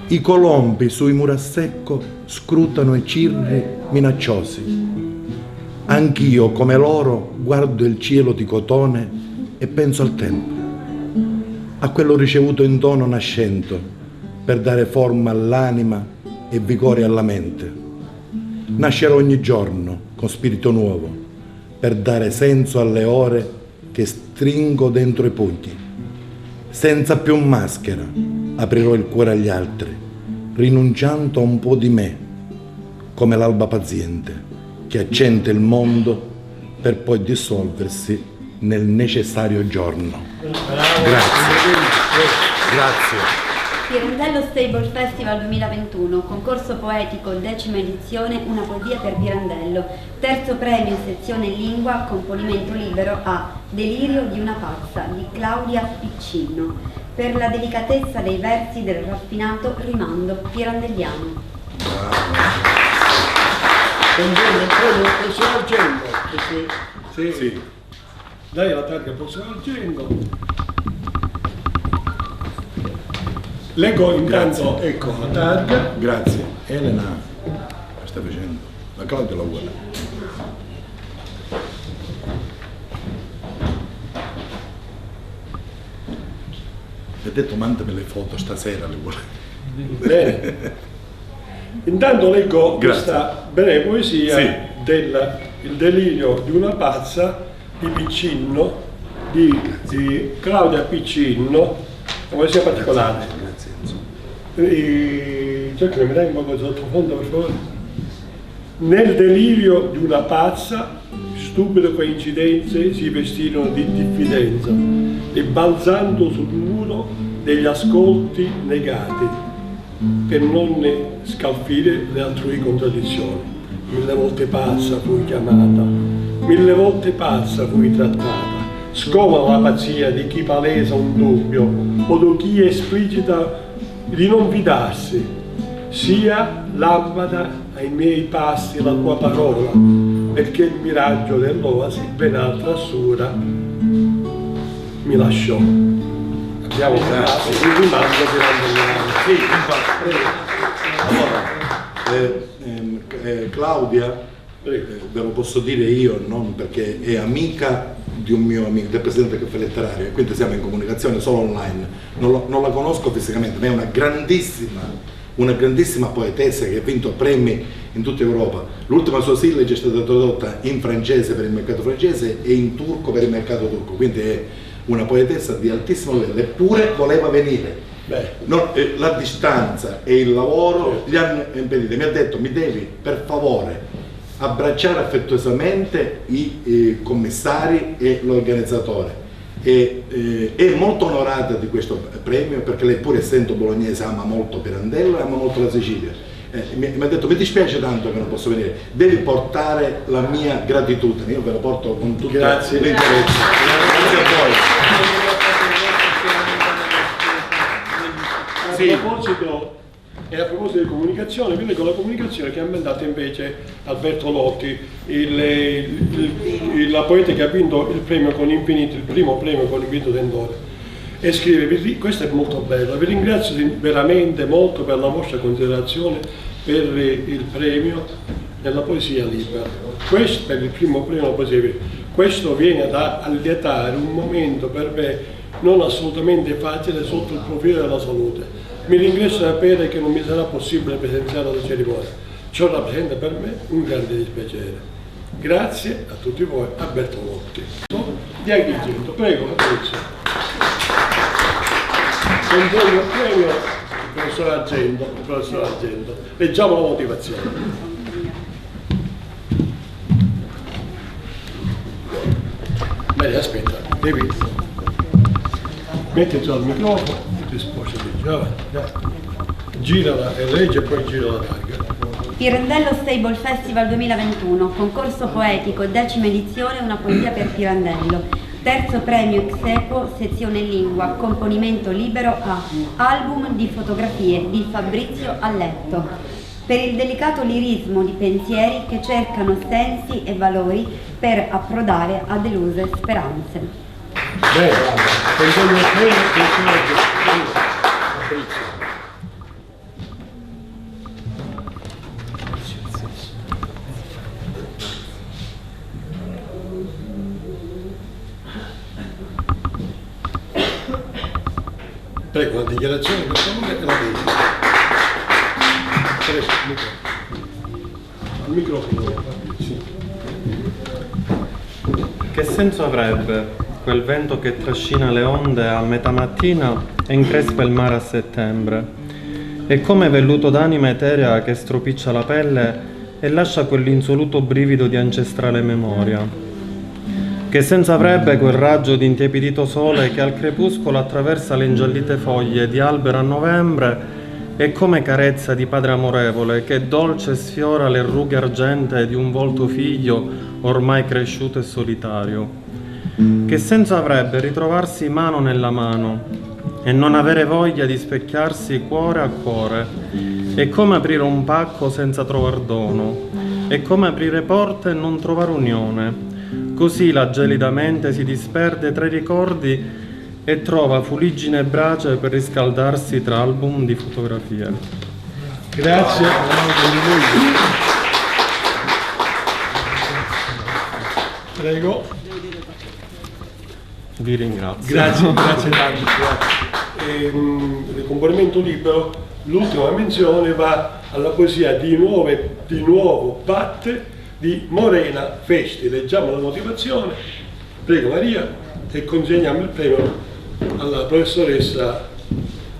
I colombi sui mura secco scrutano i cirri minacciosi. Anch'io, come loro, guardo il cielo di cotone e penso al tempo, a quello ricevuto in dono nascente per dare forma all'anima e vigore alla mente. Nascerò ogni giorno con spirito nuovo per dare senso alle ore che stringo dentro i pugni. Senza più maschera aprirò il cuore agli altri, rinunciando a un po' di me, come l'alba paziente che accende il mondo per poi dissolversi nel necessario giorno. Grazie. Grazie. Pirandello Stable Festival 2021, concorso poetico, 10ª edizione, una poesia per Pirandello, terzo premio sezione lingua, componimento libero a Delirio di una pazza di Claudia Piccino, per la delicatezza dei versi del raffinato rimando pirandelliano. Professor Argento, sì. Dai la targa al professor Argento. Leggo intanto, ecco la targa. Grazie. Elena, che sta facendo? La Claudia la vuole. Mi ha detto mandami le foto stasera, le vuole. Bene. Intanto leggo questa breve poesia del Il delirio di una pazza di Piccino, di Claudia Piccino, una poesia particolare. Cerca che mi dai un po' di sottofondo per favore. Nel delirio di una pazza, stupide coincidenze si vestirono di diffidenza, ribalzando sul muro degli ascolti negati, per non ne scalfire le altrui contraddizioni. 1000 volte pazza fui chiamata, 1000 volte pazza fui trattata. Scomoda la pazzia di chi palesa un dubbio o di chi esplicita di non fidarsi. Sia lampada ai miei passi la tua parola, perché il miraggio dell'oasi ben altra assura mi lasciò. Abbiamo fatto il rimando Allora, Claudia, ve lo posso dire io, non perché è amica di un mio amico, del presidente del Caffè Letterario, e quindi siamo in comunicazione solo online. Non la conosco fisicamente, ma è una grandissima poetessa che ha vinto premi in tutta Europa. L'ultima sua silege è stata tradotta in francese per il mercato francese e in turco per il mercato turco, quindi è una poetessa di altissimo livello, eppure voleva venire. La distanza e il lavoro gli hanno impedito. Mi ha detto: mi devi per favore abbracciare affettuosamente i commissari e l'organizzatore. È molto onorata di questo premio, perché lei, pur essendo bolognese, ama molto Pirandello e ama molto la Sicilia. Mi ha detto: mi dispiace tanto che non posso venire, devi portare la mia gratitudine. Io ve lo porto con tutto l'interesse. Grazie a voi. A proposito di comunicazione, vi leggo la comunicazione che ha mandato invece Alberto Lotti, la poeta che ha vinto il premio con Infinito, il primo premio con Infinito Tendore, e scrive: questo è molto bello, vi ringrazio veramente molto per la vostra considerazione per il premio nella poesia libera. Questo per il primo premio della poesia libera. Questo viene ad allietare un momento per me non assolutamente facile sotto il profilo della salute. Mi ringrazio di sapere che non mi sarà possibile presenziare alla cerimonia. Ciò rappresenta per me un grande dispiacere. Grazie a tutti voi, Alberto Lotti. Di Agrigento, prego, Fabrizio. Consegno il premio il professor Argento. Leggiamo la motivazione. Bene, aspetta, devi mettiti al microfono. Girala e legge e poi gira la targa. Pirandello Stable Festival 2021, concorso poetico, 10ª edizione, una poesia per Pirandello, terzo premio ex aequo, sezione lingua, componimento libero a album di fotografie di Fabrizio Alletto, per il delicato lirismo di pensieri che cercano sensi e valori per approdare a deluse speranze. Bene, prego, la dichiarazione per favore e la legge. Prego, al microfono. Sì. Che senso avrebbe quel vento che trascina le onde a metà mattina e increspa il mare a settembre? È come velluto d'anima eterea che stropiccia la pelle e lascia quell'insoluto brivido di ancestrale memoria. Che senso avrebbe quel raggio di intiepidito sole che al crepuscolo attraversa le ingiallite foglie di albero a novembre e come carezza di padre amorevole che dolce sfiora le rughe argentee di un volto figlio ormai cresciuto e solitario. Che senso avrebbe ritrovarsi mano nella mano e non avere voglia di specchiarsi cuore a cuore? È come aprire un pacco senza trovar dono, è come aprire porte e non trovare unione. Così la gelida mente si disperde tra i ricordi e trova fuliggine brace per riscaldarsi tra album di fotografie. Grazie. Prego. Vi ringrazio. Grazie tanto. Il componimento libero, l'ultima menzione va alla poesia di nuovo batte di Morena Festi. Leggiamo la motivazione. Prego Maria e consegniamo il premio alla professoressa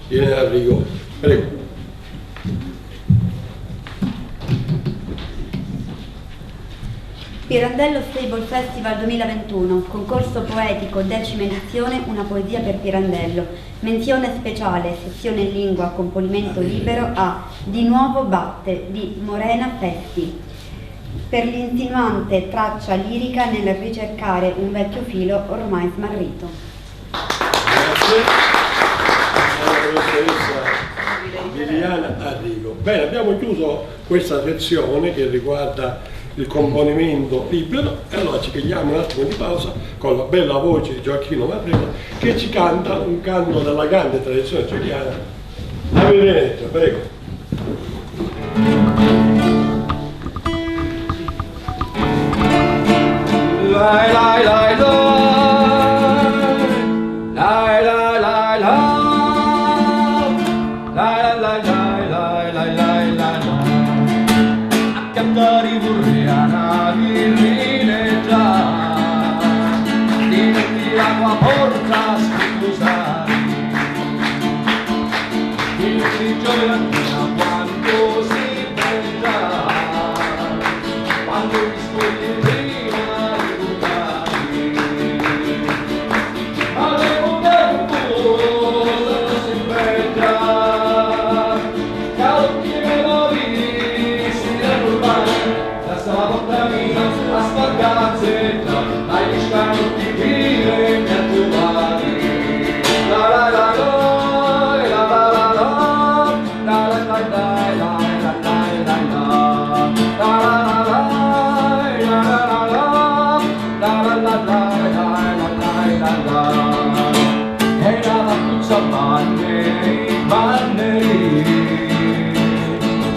Irene Arrigo. Prego. Pirandello Stable Festival 2021, concorso poetico, 10ª edizione, una poesia per Pirandello. Menzione speciale, sessione in lingua, componimento libero a Di nuovo batte di Morena Festi, per l'insinuante traccia lirica nel ricercare un vecchio filo ormai smarrito. Grazie. La professoressa Liliana Arrigo. Bene, abbiamo chiuso questa sezione che riguarda il componimento libero e allora ci pigliamo un attimo di pausa con la bella voce di Gioacchino Marrero che ci canta un canto della grande tradizione giuliana. Ave Veneto, prego. Lai lai lai lai lai lai lai lai lai lai lai a cantare vorreana virginetà di l'acqua porta scusare il grigio lattina quanto si bella quando mi scogli prima di buttare avevo tempo si bella calocchi e novi si denurbare la stava porta mia a spargazzetta ai scanotti dire mi attuvare la la la la la la la la la la la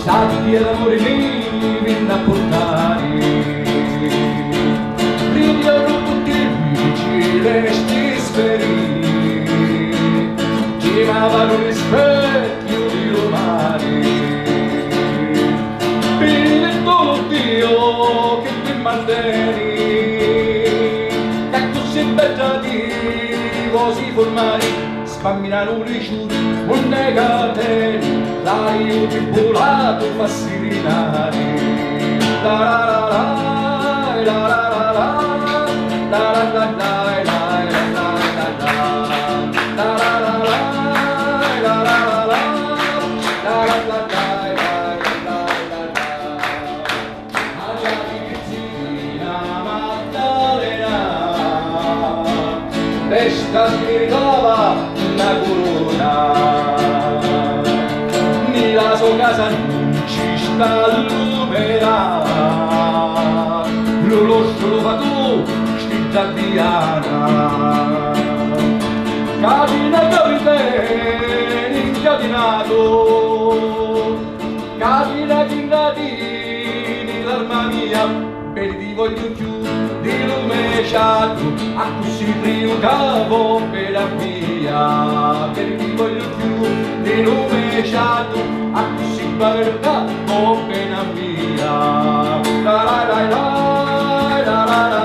Sappi l'amore mio viene a portare brillano tutti i luci resti sferi giravano gli specchio di domani benedetto Dio che ti mantieni che così bella di così formare spamminano le ciuri un negateli l'aiuto tribolato fa sirinare la la la la la la la la la la Resta spiritava una corona la sua casa non ci sta l'umera lo fa tu scritta diana cadina capitene incadinato cadina chingradini l'arma mia per ti voglio più di lume sciato a così frio capo per la via per ti voglio più di lume sciato a così barca o pena via la la la la la la la la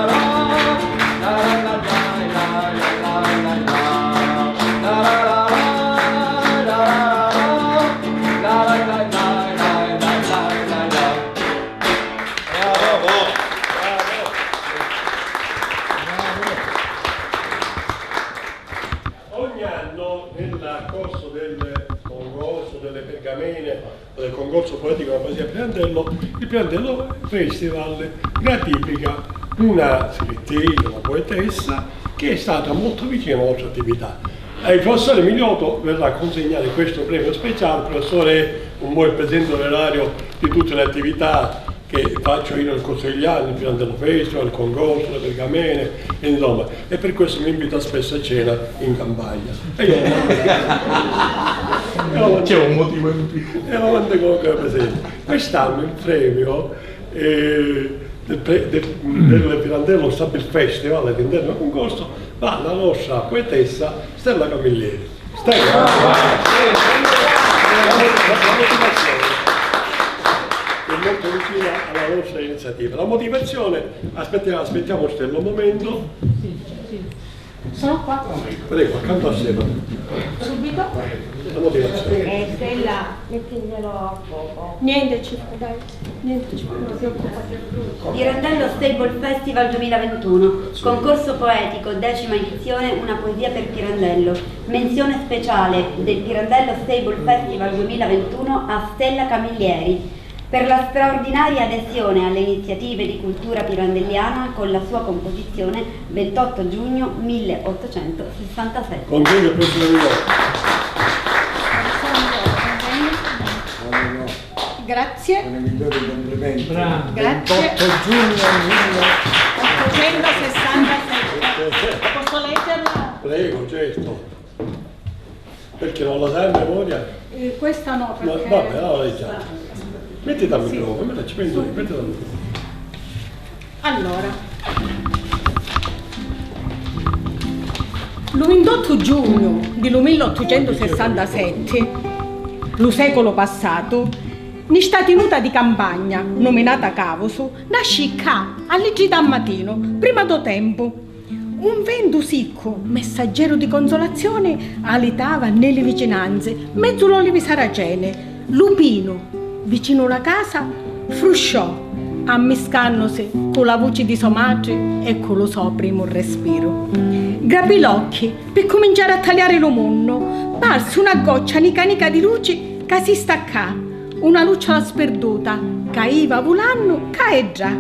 ogni anno nel corso del concorso delle pergamene, del concorso poetico della poesia Pirandello, il Pirandello Festival gratifica una scrittrice, una poetessa che è stata molto vicina alla nostra attività. Il professore Migliotto verrà a consegnare questo premio speciale. Il professore è un buon presidente onorario di tutte le attività che faccio io nel corso degli anni, il Pirandello Festival, il concorso, le pergamene, insomma, e per questo mi invita spesso a cena in campagna. E io c'è un motivo in più. E lo mando comunque presente. Quest'anno il premio del Pirandello Stabil Festival, all'interno del concorso, va alla nostra poetessa Stella Camilleri. Stella! È molto vicina alla nostra iniziativa. La motivazione, aspettiamo Stella un momento. Sono qua. Prego, accanto a Stella. Subito? La motivazione. Stella, mettiglielo a poco. Niente, dai. Niente, non si occupa. Pirandello Stable Festival 2021, concorso poetico, 10ª edizione, una poesia per Pirandello. Menzione speciale del Pirandello Stable Festival 2021 a Stella Camilleri per la straordinaria adesione alle iniziative di cultura pirandelliana con la sua composizione 28 giugno 1867. Consiglio il Presidente. Grazie. Con i migliori complimenti. Grazie. 28 giugno 1867. Posso leggerla? Prego, certo. Perché non la sai a memoria? Questa no, No, perché... vabbè, la leggiamo. Mettiti al microfono, me la ci penso io, mettiti al microfono. Allora, il 28 giugno del 1867, lo secolo passato, in sta tenuta di campagna, nominata Cavosu, nasce qua, all'igida mattino, prima do tempo. Un vento sicco, messaggero di consolazione, alitava nelle vicinanze, mezzo l'olive saracene, lupino, vicino alla casa, frusciò, ammiscandosi con la voce di sua madre e con lo suo primo respiro. Grapì gli occhi per cominciare a tagliare lo munno, parse una goccia nica di luce che si staccà, una lucciola sperduta, caiva volando, caeggia.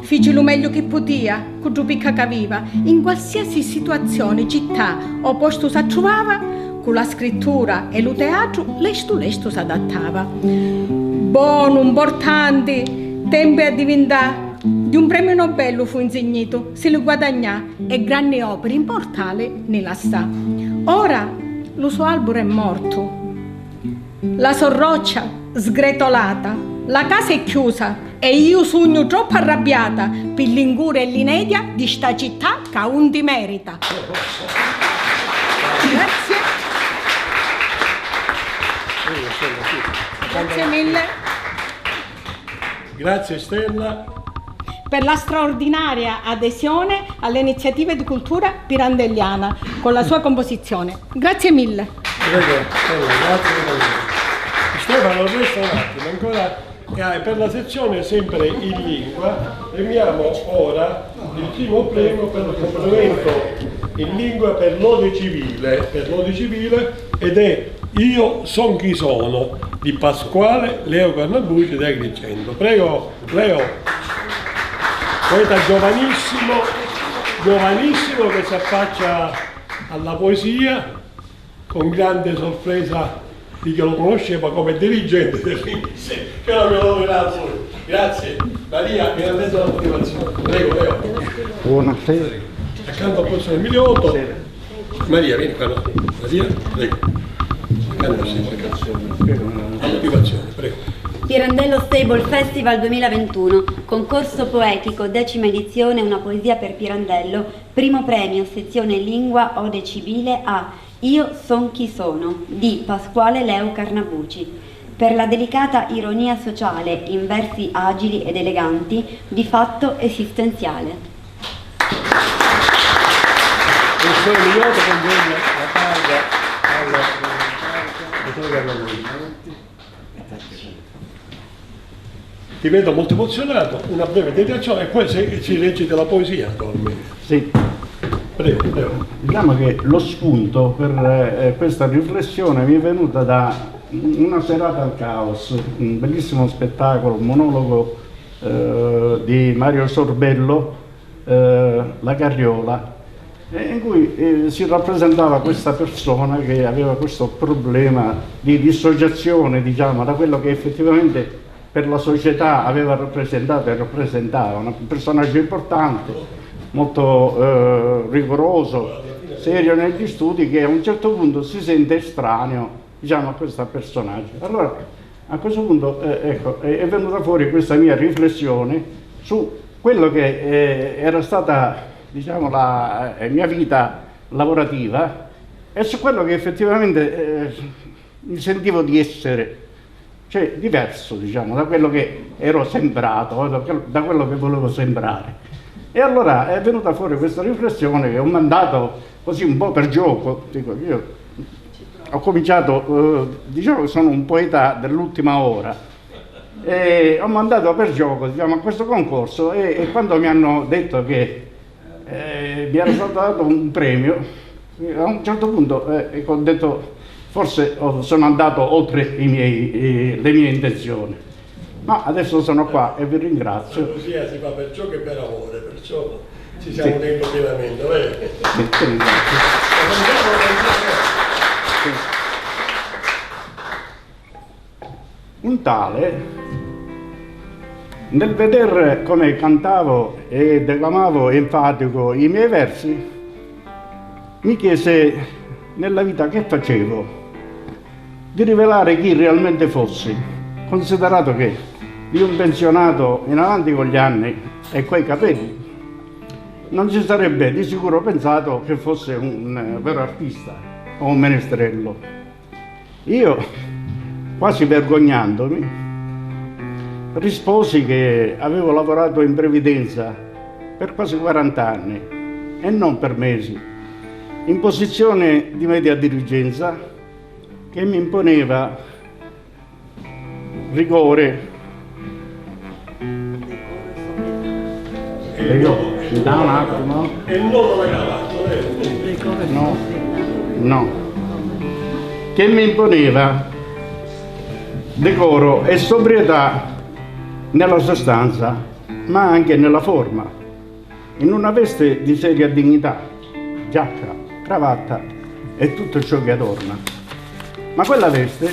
Fece lo meglio che potia, con giù picca che aveva, in qualsiasi situazione, città o posto si trovava, con la scrittura e lo teatro, lesto si adattava. Buono, importante, tempo a diventare, di un premio Nobel fu insignito, se lo guadagnò e grandi opere immortali nella sta. Ora lo suo albero è morto, la sua roccia sgretolata, la casa è chiusa e io sogno troppo arrabbiata per l'incuria e l'inedia di sta città che un ti merita. Grazie. Grazie mille. Grazie Stella. Per la straordinaria adesione alle iniziative di cultura pirandelliana con la sua composizione. Grazie mille. Prego, grazie. Stefano, resta un attimo, ancora per la sezione sempre in lingua premiamo ora il primo premio per il complemento in lingua per lode civile, ed è Io son chi sono di Pasquale Leo Carnabuci da Agrigento. Prego Leo, poeta giovanissimo che si affaccia alla poesia con grande sorpresa di chi lo conosceva come dirigente dell'Inse, che non me lo dirà lui. Grazie. Maria, mi ha detto la motivazione. Prego, Leo. Buonasera. Accanto al professor Emiliotto. Maria, vieni qua. Maria, prego. Accanto a la motivazione, prego. Pirandello Stable Festival 2021, concorso poetico, 10ª edizione, una poesia per Pirandello, primo premio, sezione lingua ode civile a Io son chi sono, di Pasquale Leo Carnabuci, per la delicata ironia sociale in versi agili ed eleganti, di fatto esistenziale. Professor Emiliotto consegna la paga al dottor Carnabuci. Ti vedo molto emozionato, una breve dedicazione e poi ci recita la poesia naturalmente. Sì. Prego. Diciamo che lo spunto per questa riflessione mi è venuta da una serata al Caos, un bellissimo spettacolo, un monologo di Mario Sorbello, La Carriola, in cui si rappresentava questa persona che aveva questo problema di dissociazione, diciamo, da quello che effettivamente per la società aveva rappresentato e rappresentava, un personaggio importante, molto rigoroso, serio negli studi, che a un certo punto si sente estraneo, diciamo, a questo personaggio. Allora, a questo punto ecco, è venuta fuori questa mia riflessione su quello che era stata, diciamo, la mia vita lavorativa e su quello che effettivamente mi sentivo di essere, cioè diverso, diciamo, da quello che ero sembrato, da quello che volevo sembrare. E allora è venuta fuori questa riflessione che ho mandato così un po' per gioco. Dico, io ho cominciato, diciamo che sono un poeta dell'ultima ora, e ho mandato per gioco, diciamo, a questo concorso, e quando mi hanno detto che mi era stato dato un premio, a un certo punto ho detto forse sono andato oltre le mie intenzioni. Ma adesso sono qua e vi ringrazio. La poesia si fa per ciò che per amore, perciò ci siamo dentro pienamente, vero? Un tale, nel vedere come cantavo e declamavo enfatico i miei versi, mi chiese nella vita che facevo, di rivelare chi realmente fossi, considerato che di un pensionato in avanti con gli anni e quei capelli non si sarebbe di sicuro pensato che fosse un vero artista o un menestrello. Io, quasi vergognandomi, risposi che avevo lavorato in previdenza per quasi 40 anni e non per mesi, in posizione di media dirigenza che mi imponeva rigore. Da un attimo. E il nodo alla cravatta, No. Che mi imponeva decoro e sobrietà nella sostanza, ma anche nella forma, in una veste di seria dignità, giacca, cravatta e tutto ciò che adorna. Ma quella veste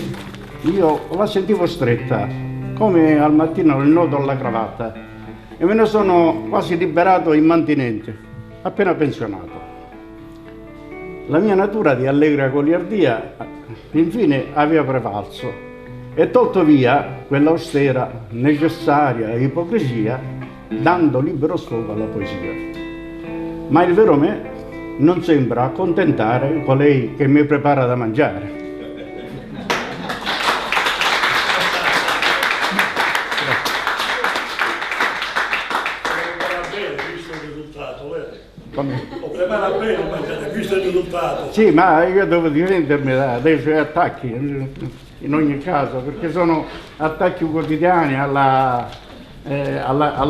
io la sentivo stretta, come al mattino il nodo alla cravatta, e me ne sono quasi liberato immantinente, appena pensionato. La mia natura di allegra goliardia infine aveva prevalso e tolto via quella austera, necessaria ipocrisia, dando libero sfogo alla poesia. Ma il vero me non sembra accontentare colei che mi prepara da mangiare. Lo prepara bene, mangiare, visto il risultato. Sì, ma io devo difendermi dai suoi attacchi, in ogni caso, perché sono attacchi quotidiani alla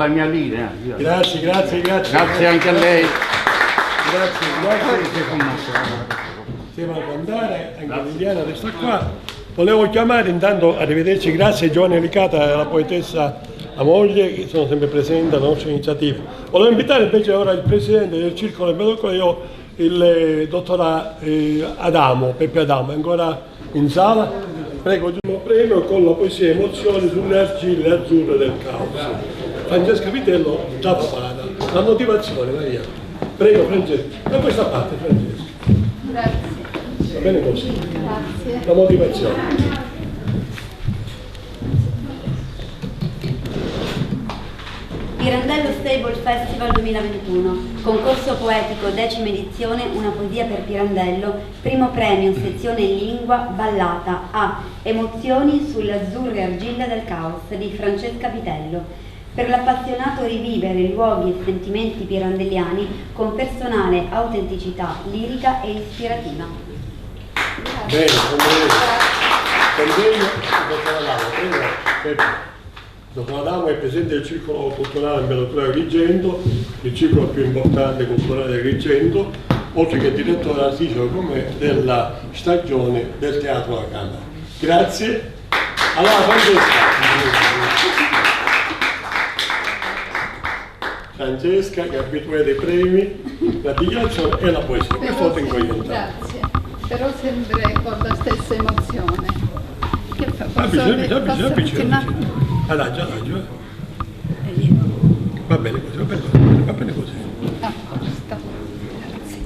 mia linea. Grazie. Grazie anche a lei. Grazie. Stiamo a andare, anche Liliana resta qua. Volevo chiamare intanto, arrivederci, grazie Giovanni Licata e alla poetessa, la moglie, che sono sempre presenti alla nostra iniziativa. Volevo invitare invece ora il presidente del Circolo Empedocleo, il dottor Adamo, Peppe Adamo, è ancora in sala. Prego, ultimo premio con la poesia Emozioni sulle argille azzurre del caos. Francesca Vitello, già papata. La motivazione, Maria. Prego, Francesca. Da questa parte, Francesca. Grazie. Va bene così? Grazie. La motivazione. Pirandello Stable Festival 2021, concorso poetico, 10ª edizione, una poesia per Pirandello, primo premio, sezione in lingua, ballata a Emozioni sulle azzurre argille del caos di Francesca Vitello, per l'appassionato rivivere luoghi e sentimenti pirandelliani con personale autenticità lirica e ispirativa. Bene, convegno, dottor Adamo, prego. Dottor Adamo è presidente del Circolo Culturale Empedocleo Agrigento, il circolo più importante culturale di Agrigento, oltre che direttore artistico come della stagione del Teatro alla Camera. Grazie. Allora, Francesca, che è abituata ai premi, la dichiarazione e la poesia. Questo lo tengo io. Grazie, però sempre con la stessa emozione. Che fa? Avvicina. Adagio. Va bene così, va bene così. A posto, grazie.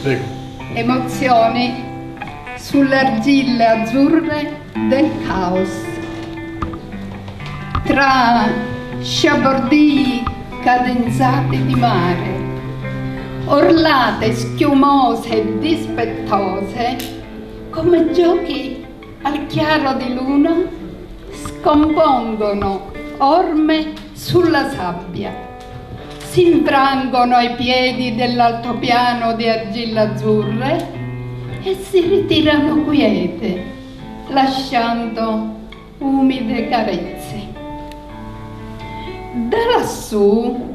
Prego. Emozioni sulle argille azzurre del caos. Tra sciabordii cadenzati di mare, orlate schiumose e dispettose, come giochi al chiaro di luna, scompongono orme sulla sabbia, si infrangono ai piedi dell'altopiano di argille azzurre e si ritirano quiete, lasciando umide carezze. Da lassù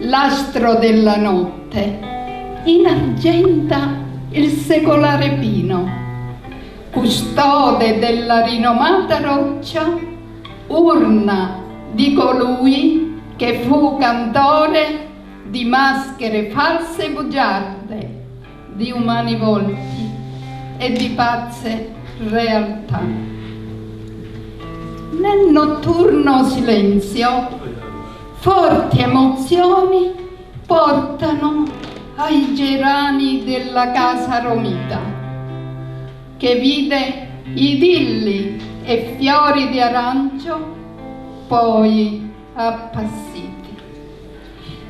l'astro della notte inargenta il secolare pino, custode della rinomata roccia, urna di colui che fu cantore di maschere false e bugiarde, di umani volti e di pazze realtà. Nel notturno silenzio, forti emozioni portano ai gerani della casa romita, che vide idilli e fiori di arancio poi appassiti,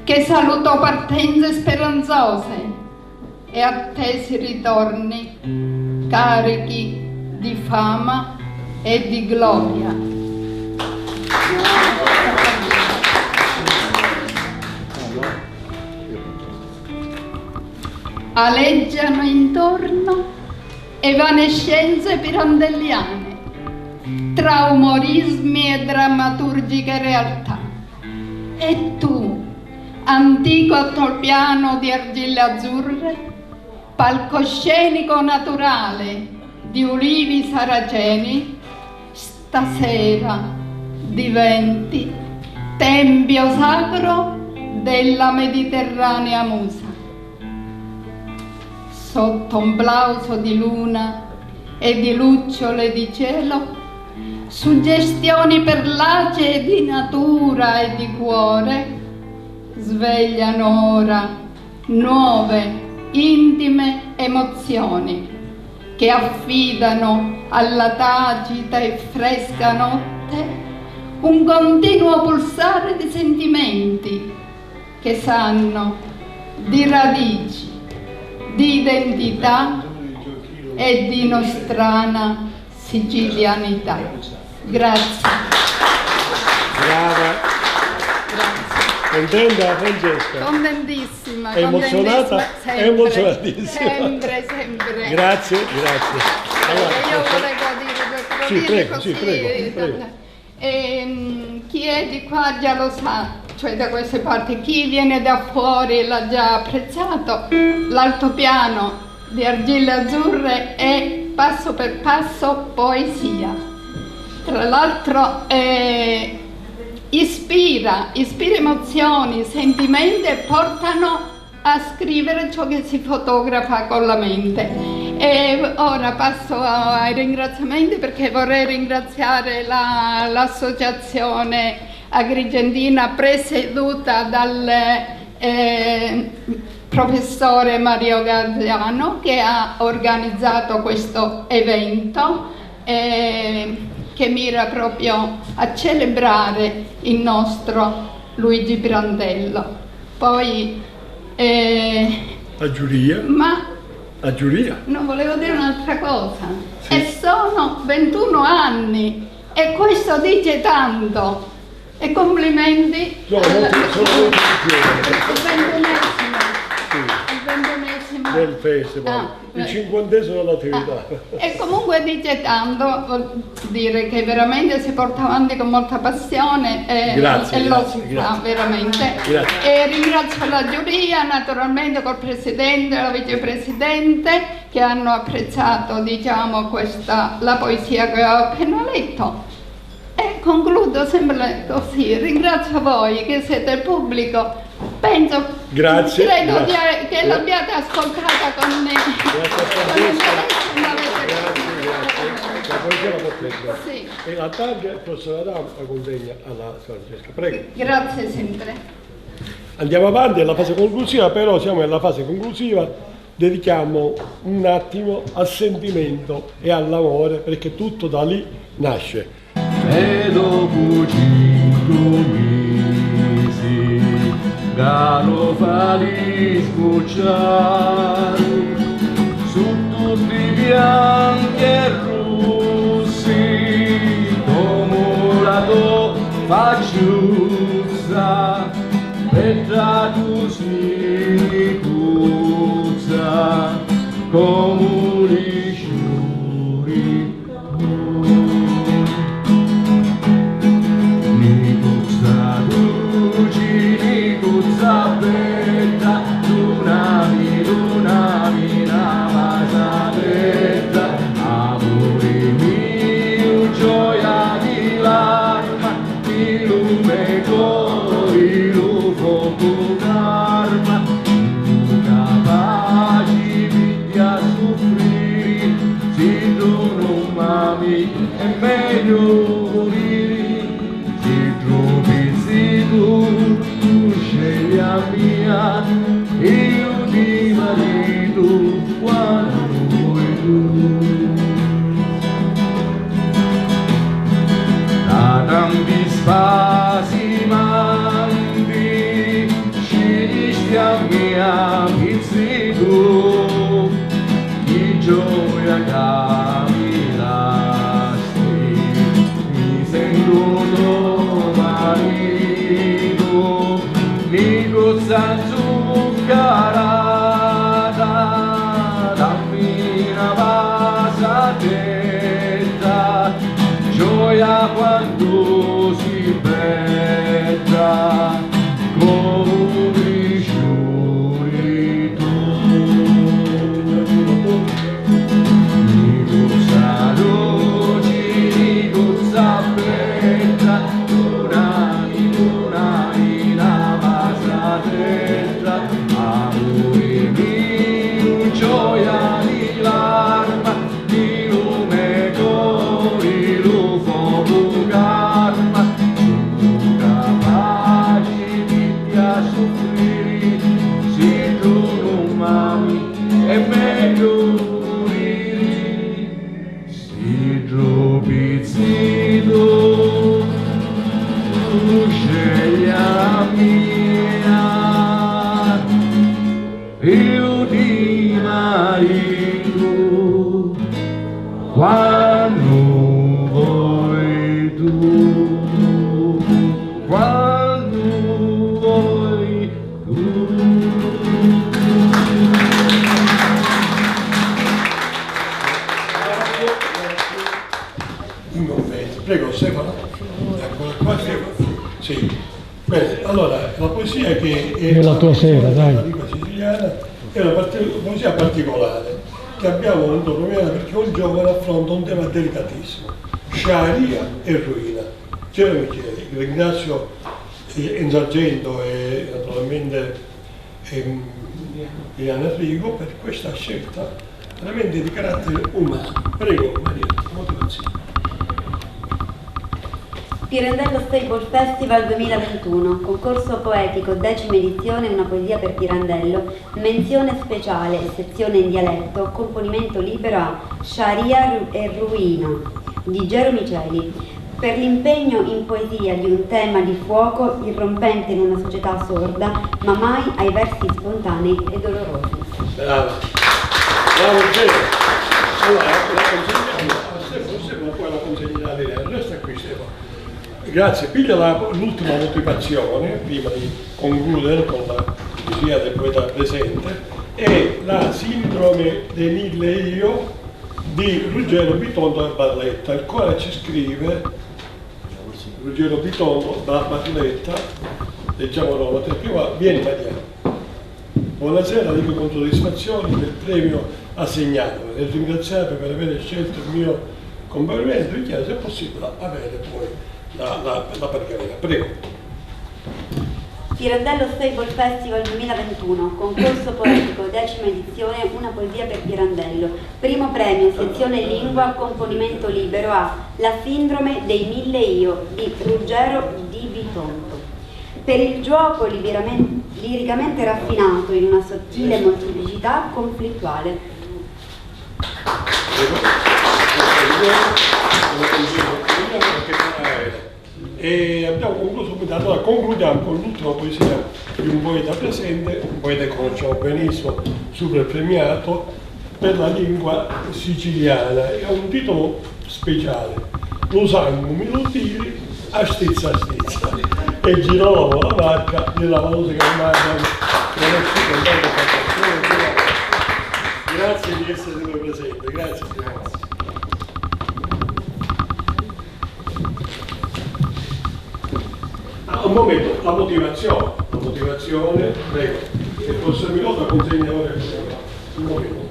che salutò partenze speranzose e attesi ritorni carichi di fama e di gloria. Aleggiano intorno evanescenze pirandelliane, tra umorismi e drammaturgiche realtà. E tu, antico altopiano di argille azzurre, palcoscenico naturale di ulivi saraceni, stasera diventi tempio sacro della mediterranea musa. Sotto un plauso di luna e di lucciole di cielo, suggestioni perlacee di natura e di cuore, svegliano ora nuove, intime emozioni che affidano alla tacita e fresca notte un continuo pulsare di sentimenti che sanno di radici, di identità e di nostrana sicilianità. Grazie. Brava. Contenta Francesca? Contentissima. È emozionata? Sempre, È emozionatissima. Sempre. Grazie. Allora, io volevo dire due cose. Prego. Chi è di qua già lo sa, cioè da queste parti, chi viene da fuori l'ha già apprezzato. L'altopiano di argille azzurre è passo per passo poesia. Tra l'altro ispira emozioni, sentimenti e portano a scrivere ciò che si fotografa con la mente. E ora passo ai ringraziamenti, perché vorrei ringraziare l'associazione agrigentina presieduta dal professore Mario Garziano, che ha organizzato questo evento che mira proprio a celebrare il nostro Luigi Pirandello. Poi la giuria. La giuria. No, volevo dire un'altra cosa. Sì. E sono 21 anni e questo dice tanto. E complimenti al 21esimo del festival, il 50esimo dell'attività. E comunque dice tanto, vuol dire che veramente si porta avanti con molta passione e lo si fa veramente. E ringrazio la giuria, naturalmente col presidente e la vicepresidente che hanno apprezzato, diciamo, la poesia che ho appena letto. E concludo sempre così, ringrazio voi che siete il pubblico, penso, credo che l'abbiate ascoltata con Sì. E la targa il professor Adamo la consegna alla Francesca. Prego. Grazie sempre. Andiamo avanti, è la fase conclusiva, però siamo nella fase conclusiva, dedichiamo un attimo al sentimento e all'amore, perché tutto da lì nasce. E dopo 5 mesi Galo fa di sbocciare su tutti i bianchi e rossi come la tua facciuzza per tu si puzza come li sciuri. Bella, lunami, navasabella, amore mio, gioia di l'arma, di lume cori, lo fuoco d'arma, capaci di a soffrire, si non mami, è meglio morire, si trovi tu scegli a mia, io ti marito quando vuoi tu. Da tanti spasimandi scegli a mia pizzico, di gioia camilasti, mi sento marito, mi gozza zuccherata, dammi una vasatetta, gioia quando si betta, come sciuri tu. Mi gozza dolce, mi gozza bella, amore mio, gioia di l'arma, di lume cori, lo fuoco d'arma, sono capaci di a soffrire, se tu non m'ami è meglio morire, se troppi zitto, tu scegli a mia, io ti marito quando vuoi tu, quando vuoi tu. Prego Stefano. Eccola qua Stefano. Sì. Bene, allora la poesia che è la tua sera, dai. La lingua siciliana è una poesia particolare che abbiamo voluto premiare perché un giovane affronta un tema delicatissimo, sciaria e ruina. Gerry Micheli, ringrazio Enzo Argento e naturalmente Iana Enrico per questa scelta veramente di carattere umano. Prego Maria, motivazione. Pirandello Stable Festival 2021, concorso poetico, 10ª edizione, una poesia per Pirandello, menzione speciale, sezione in dialetto, componimento libero a Sciaria e Ruina di Gerry Micheli, per l'impegno in poesia di un tema di fuoco irrompente in una società sorda, ma mai ai versi spontanei e dolorosi. Bravo, bravo Gerry. Allora, la consegniamo a Stefano, poi la consegnerà a lei. Resta qui Stefano. Grazie, piglia l'ultima motivazione prima di concludere con poesia del poeta presente, è la sindrome dei 1000 io di Ruggero Bitondo da Barletta, il quale ci scrive, Ruggero Bitondo da Barletta, leggiamo la nota più va, vieni Mariano. Buonasera, dico con soddisfazione del premio assegnato e ringraziarvi per aver scelto il mio compagno e chiedo se è possibile avere poi la pergamena. Prego. Pirandello Stable Festival 2021, concorso poetico, 10ª edizione, una poesia per Pirandello. Primo premio, sezione lingua, componimento libero a La sindrome dei 1000 io di Ruggero di Bitondo. Per il gioco liricamente raffinato in una sottile molteplicità conflittuale. E abbiamo concluso subito, allora concludiamo con l'ultima poesia di un poeta presente, un poeta che conosciamo benissimo, super premiato per la lingua siciliana, e ha un titolo speciale, Lo sangue mi lo tiri a stizza, e Girolamo la marca della Valose Campania. Grazie di essere qui presente, grazie. Un momento, la motivazione, prego, che il professor Milota consegna ora un momento.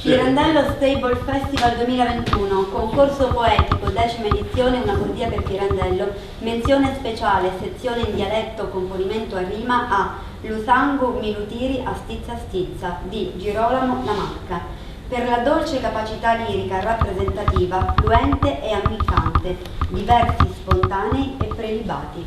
Pirandello Stable Festival 2021, concorso poetico, 10ª edizione, una poesia per Pirandello, menzione speciale, sezione in dialetto, componimento a rima a Lusangu Milutiri a stizza stizza di Girolamo Lamarca. Per la dolce capacità lirica rappresentativa, fluente e ammiccante, di versi spontanei e prelibati.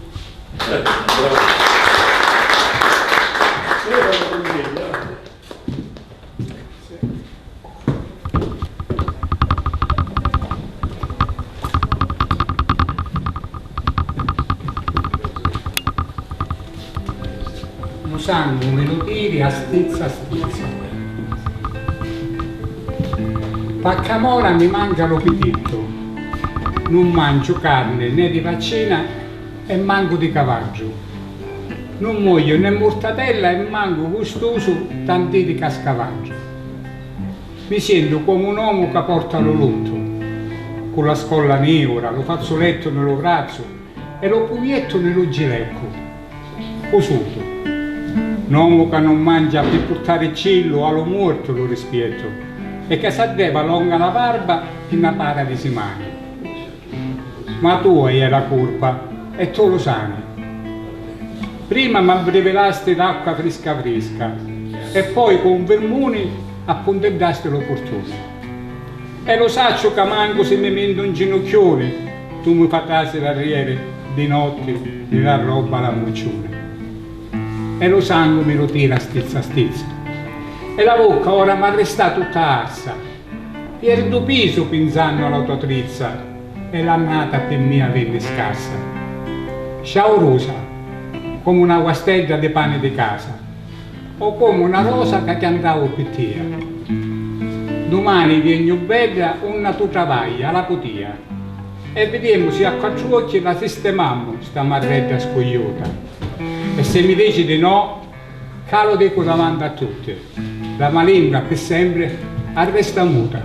Lo sangue me lo tiri a stizza stizza. Paccamora mi mangia l'opititto, non mangio carne né di vaccina e manco di cavallo. Non muoio né mortadella e manco gustoso tanti di cascavallo. Mi sento come un uomo che porta lo lutto, con la scolla nevora, lo fazzoletto nello braccio e lo puglietto nello gilecco, cosuto. Un uomo che non mangia per portare il cielo allo morto lo rispetto, e che s'addeva longa la barba in una para di simani. Ma tu hai la colpa e tu lo sai. Prima mi abbrevelaste d'acqua fresca e poi con vermoni appuntellaste l'opportuno. E lo saccio che manco se mi mendo un ginocchione, tu mi fatassi l'arriere di notte nella roba la muccione. E lo sangue me lo tira a stizza. E la bocca ora mi resta tutta arsa. Perdo piso pensando alla tua trizza e l'annata per mia venne scarsa. Sciaurosa, come una guastella di pane di casa, o come una rosa che andavo pittia. Domani vieni bella una tua travaglia, la potia, e vediamo se a quattro occhi la sistemiamo sta marretta scogliota. E se mi dici di no, calo dico davanti a tutti. La malingua per sempre arresta muta.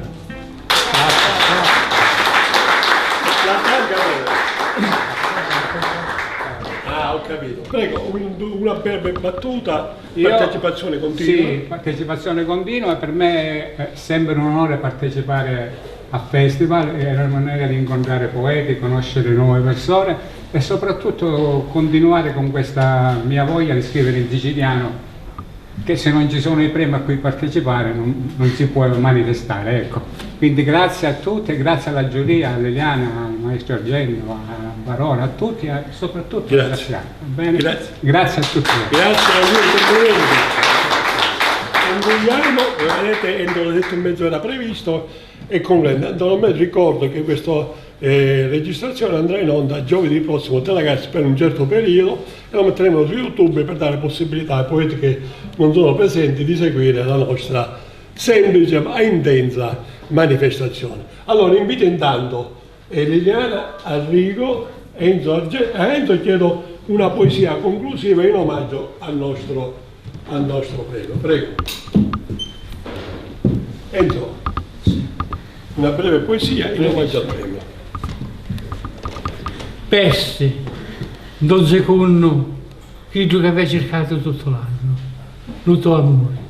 Ah, ho capito. Prego, una breve battuta, partecipazione continua. Sì, partecipazione continua. Per me è sempre un onore partecipare a festival, è una maniera di incontrare poeti, conoscere nuove persone e soprattutto continuare con questa mia voglia di scrivere in siciliano, che se non ci sono i premi a cui partecipare non si può manifestare, ecco. Quindi grazie a tutti, grazie alla giuria, a Liliana, al maestro Argenio, a Barone, a tutti e soprattutto a Graziano. Grazie a tutti. Grazie a voi, concludiamo, vedete, entro le 7:30 era previsto e concludiamo. Naturalmente ricordo che questa registrazione andrà in onda giovedì prossimo, te ragazzi, per un certo periodo, e lo metteremo su YouTube per dare possibilità ai poeti che non sono presenti di seguire la nostra semplice ma intensa manifestazione. Allora invito intanto Liliana, Arrigo, Enzo chiedo una poesia conclusiva in omaggio al nostro premio. Prego. Enzo, una breve poesia in omaggio al premio. Peste, Don Secondo, credo che aveva cercato tutto l'anno, tutto l'amore.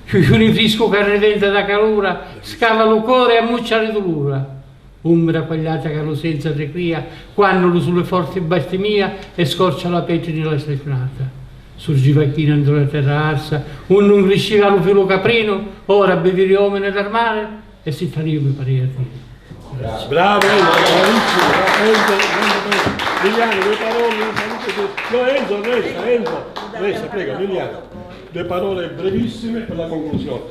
Ci un frisco che arredenta da calura, scava il cuore e ammuccia le dolura. Ombra quagliata che lo senza recria, quando lo sulle forti bestemia e scorcia la pece nella stefnata. Surgiva chinando la terra arsa, un non cresceva lo filo caprino, ora bevi uomini dal mare e si faria mi pare a dire. Bravo, bravissimo, Liliana, due parole, no, resta, prego, Liliana. Due parole brevissime per la conclusione.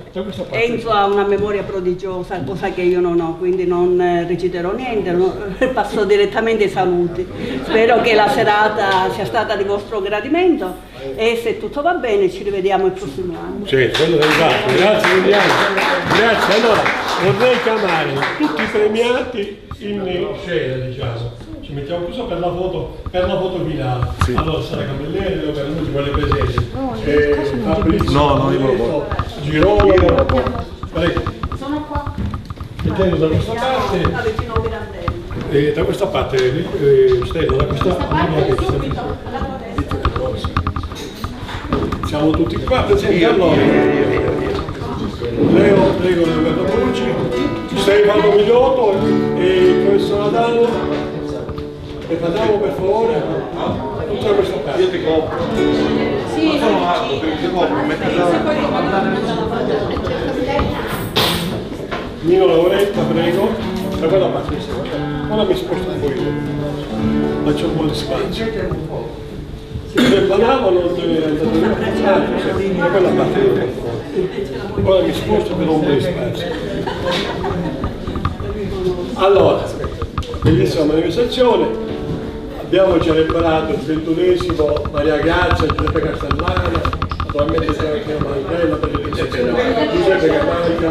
Enzo ha una memoria prodigiosa, cosa che io non ho, quindi non reciterò niente, passo direttamente ai saluti. Spero che la serata sia stata di vostro gradimento e se tutto va bene ci rivediamo il prossimo anno. Sì, quello esatto. Grazie Liliana. Grazie. Allora, vorrei chiamare tutti i premiati in scena, diciamo. Ci mettiamo chiuso per la foto finale. Sì. Allora, Sara Camilleri, Leo Carlucci, quelle presenti. Fabrizio, no, io lo Girolamo. Prego. Sono qua. Mettendo da questa parte. Da questa parte, Stella, da questa parte. Siamo tutti qua presenti. Allora. Leo, prego, Leo Carlucci. Stefano Migliotto e il professor Adamo. E facciamo per favore tutta questa parte. Io ti copro. Sì, sono alto, ti copro, Nino Lauretta, prego. Da quella parte. Ora mi sposto un po' io. Faccio un po' di spazio. Se preparavo non deve andare da quella parte. Ora mi sposto per un po' di spazio. Allora, bellissima manifestazione. Abbiamo celebrato il 21esimo Maria Grazia, Giuseppe Castellana, naturalmente Serafina Mangrella per l'elezione, Giuseppe Camarca.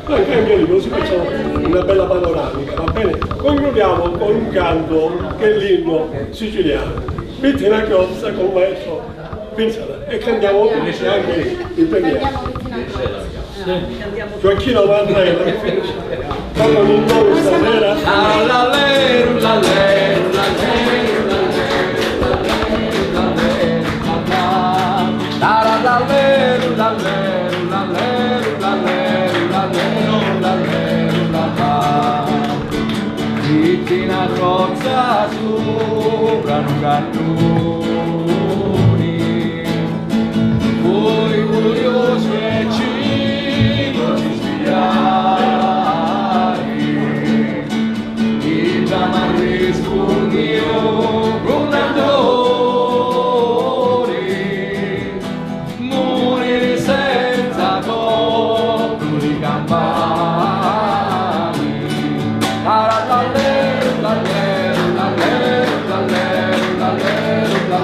Anche lì così facciamo una bella panoramica, va bene? Concludiamo con un canto che è l'inno siciliano. Bettina Chiozza con maestro Pinsala e cantiamo tutti anche il premiato. Gioacchino Marrella che finisce con un nome stasera. Bettina Rozza sopra un cannoni, poi curioso e cibo ci spiari, il giamarresco mio condandori, morire senza tocco di campani. La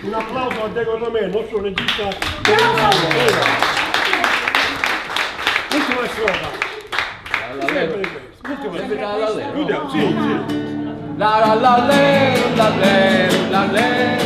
Un applauso a De Corromeo, il nostro regista. Ultima strofa. L'ultima. Sì, sì. La la la le, la le, la le.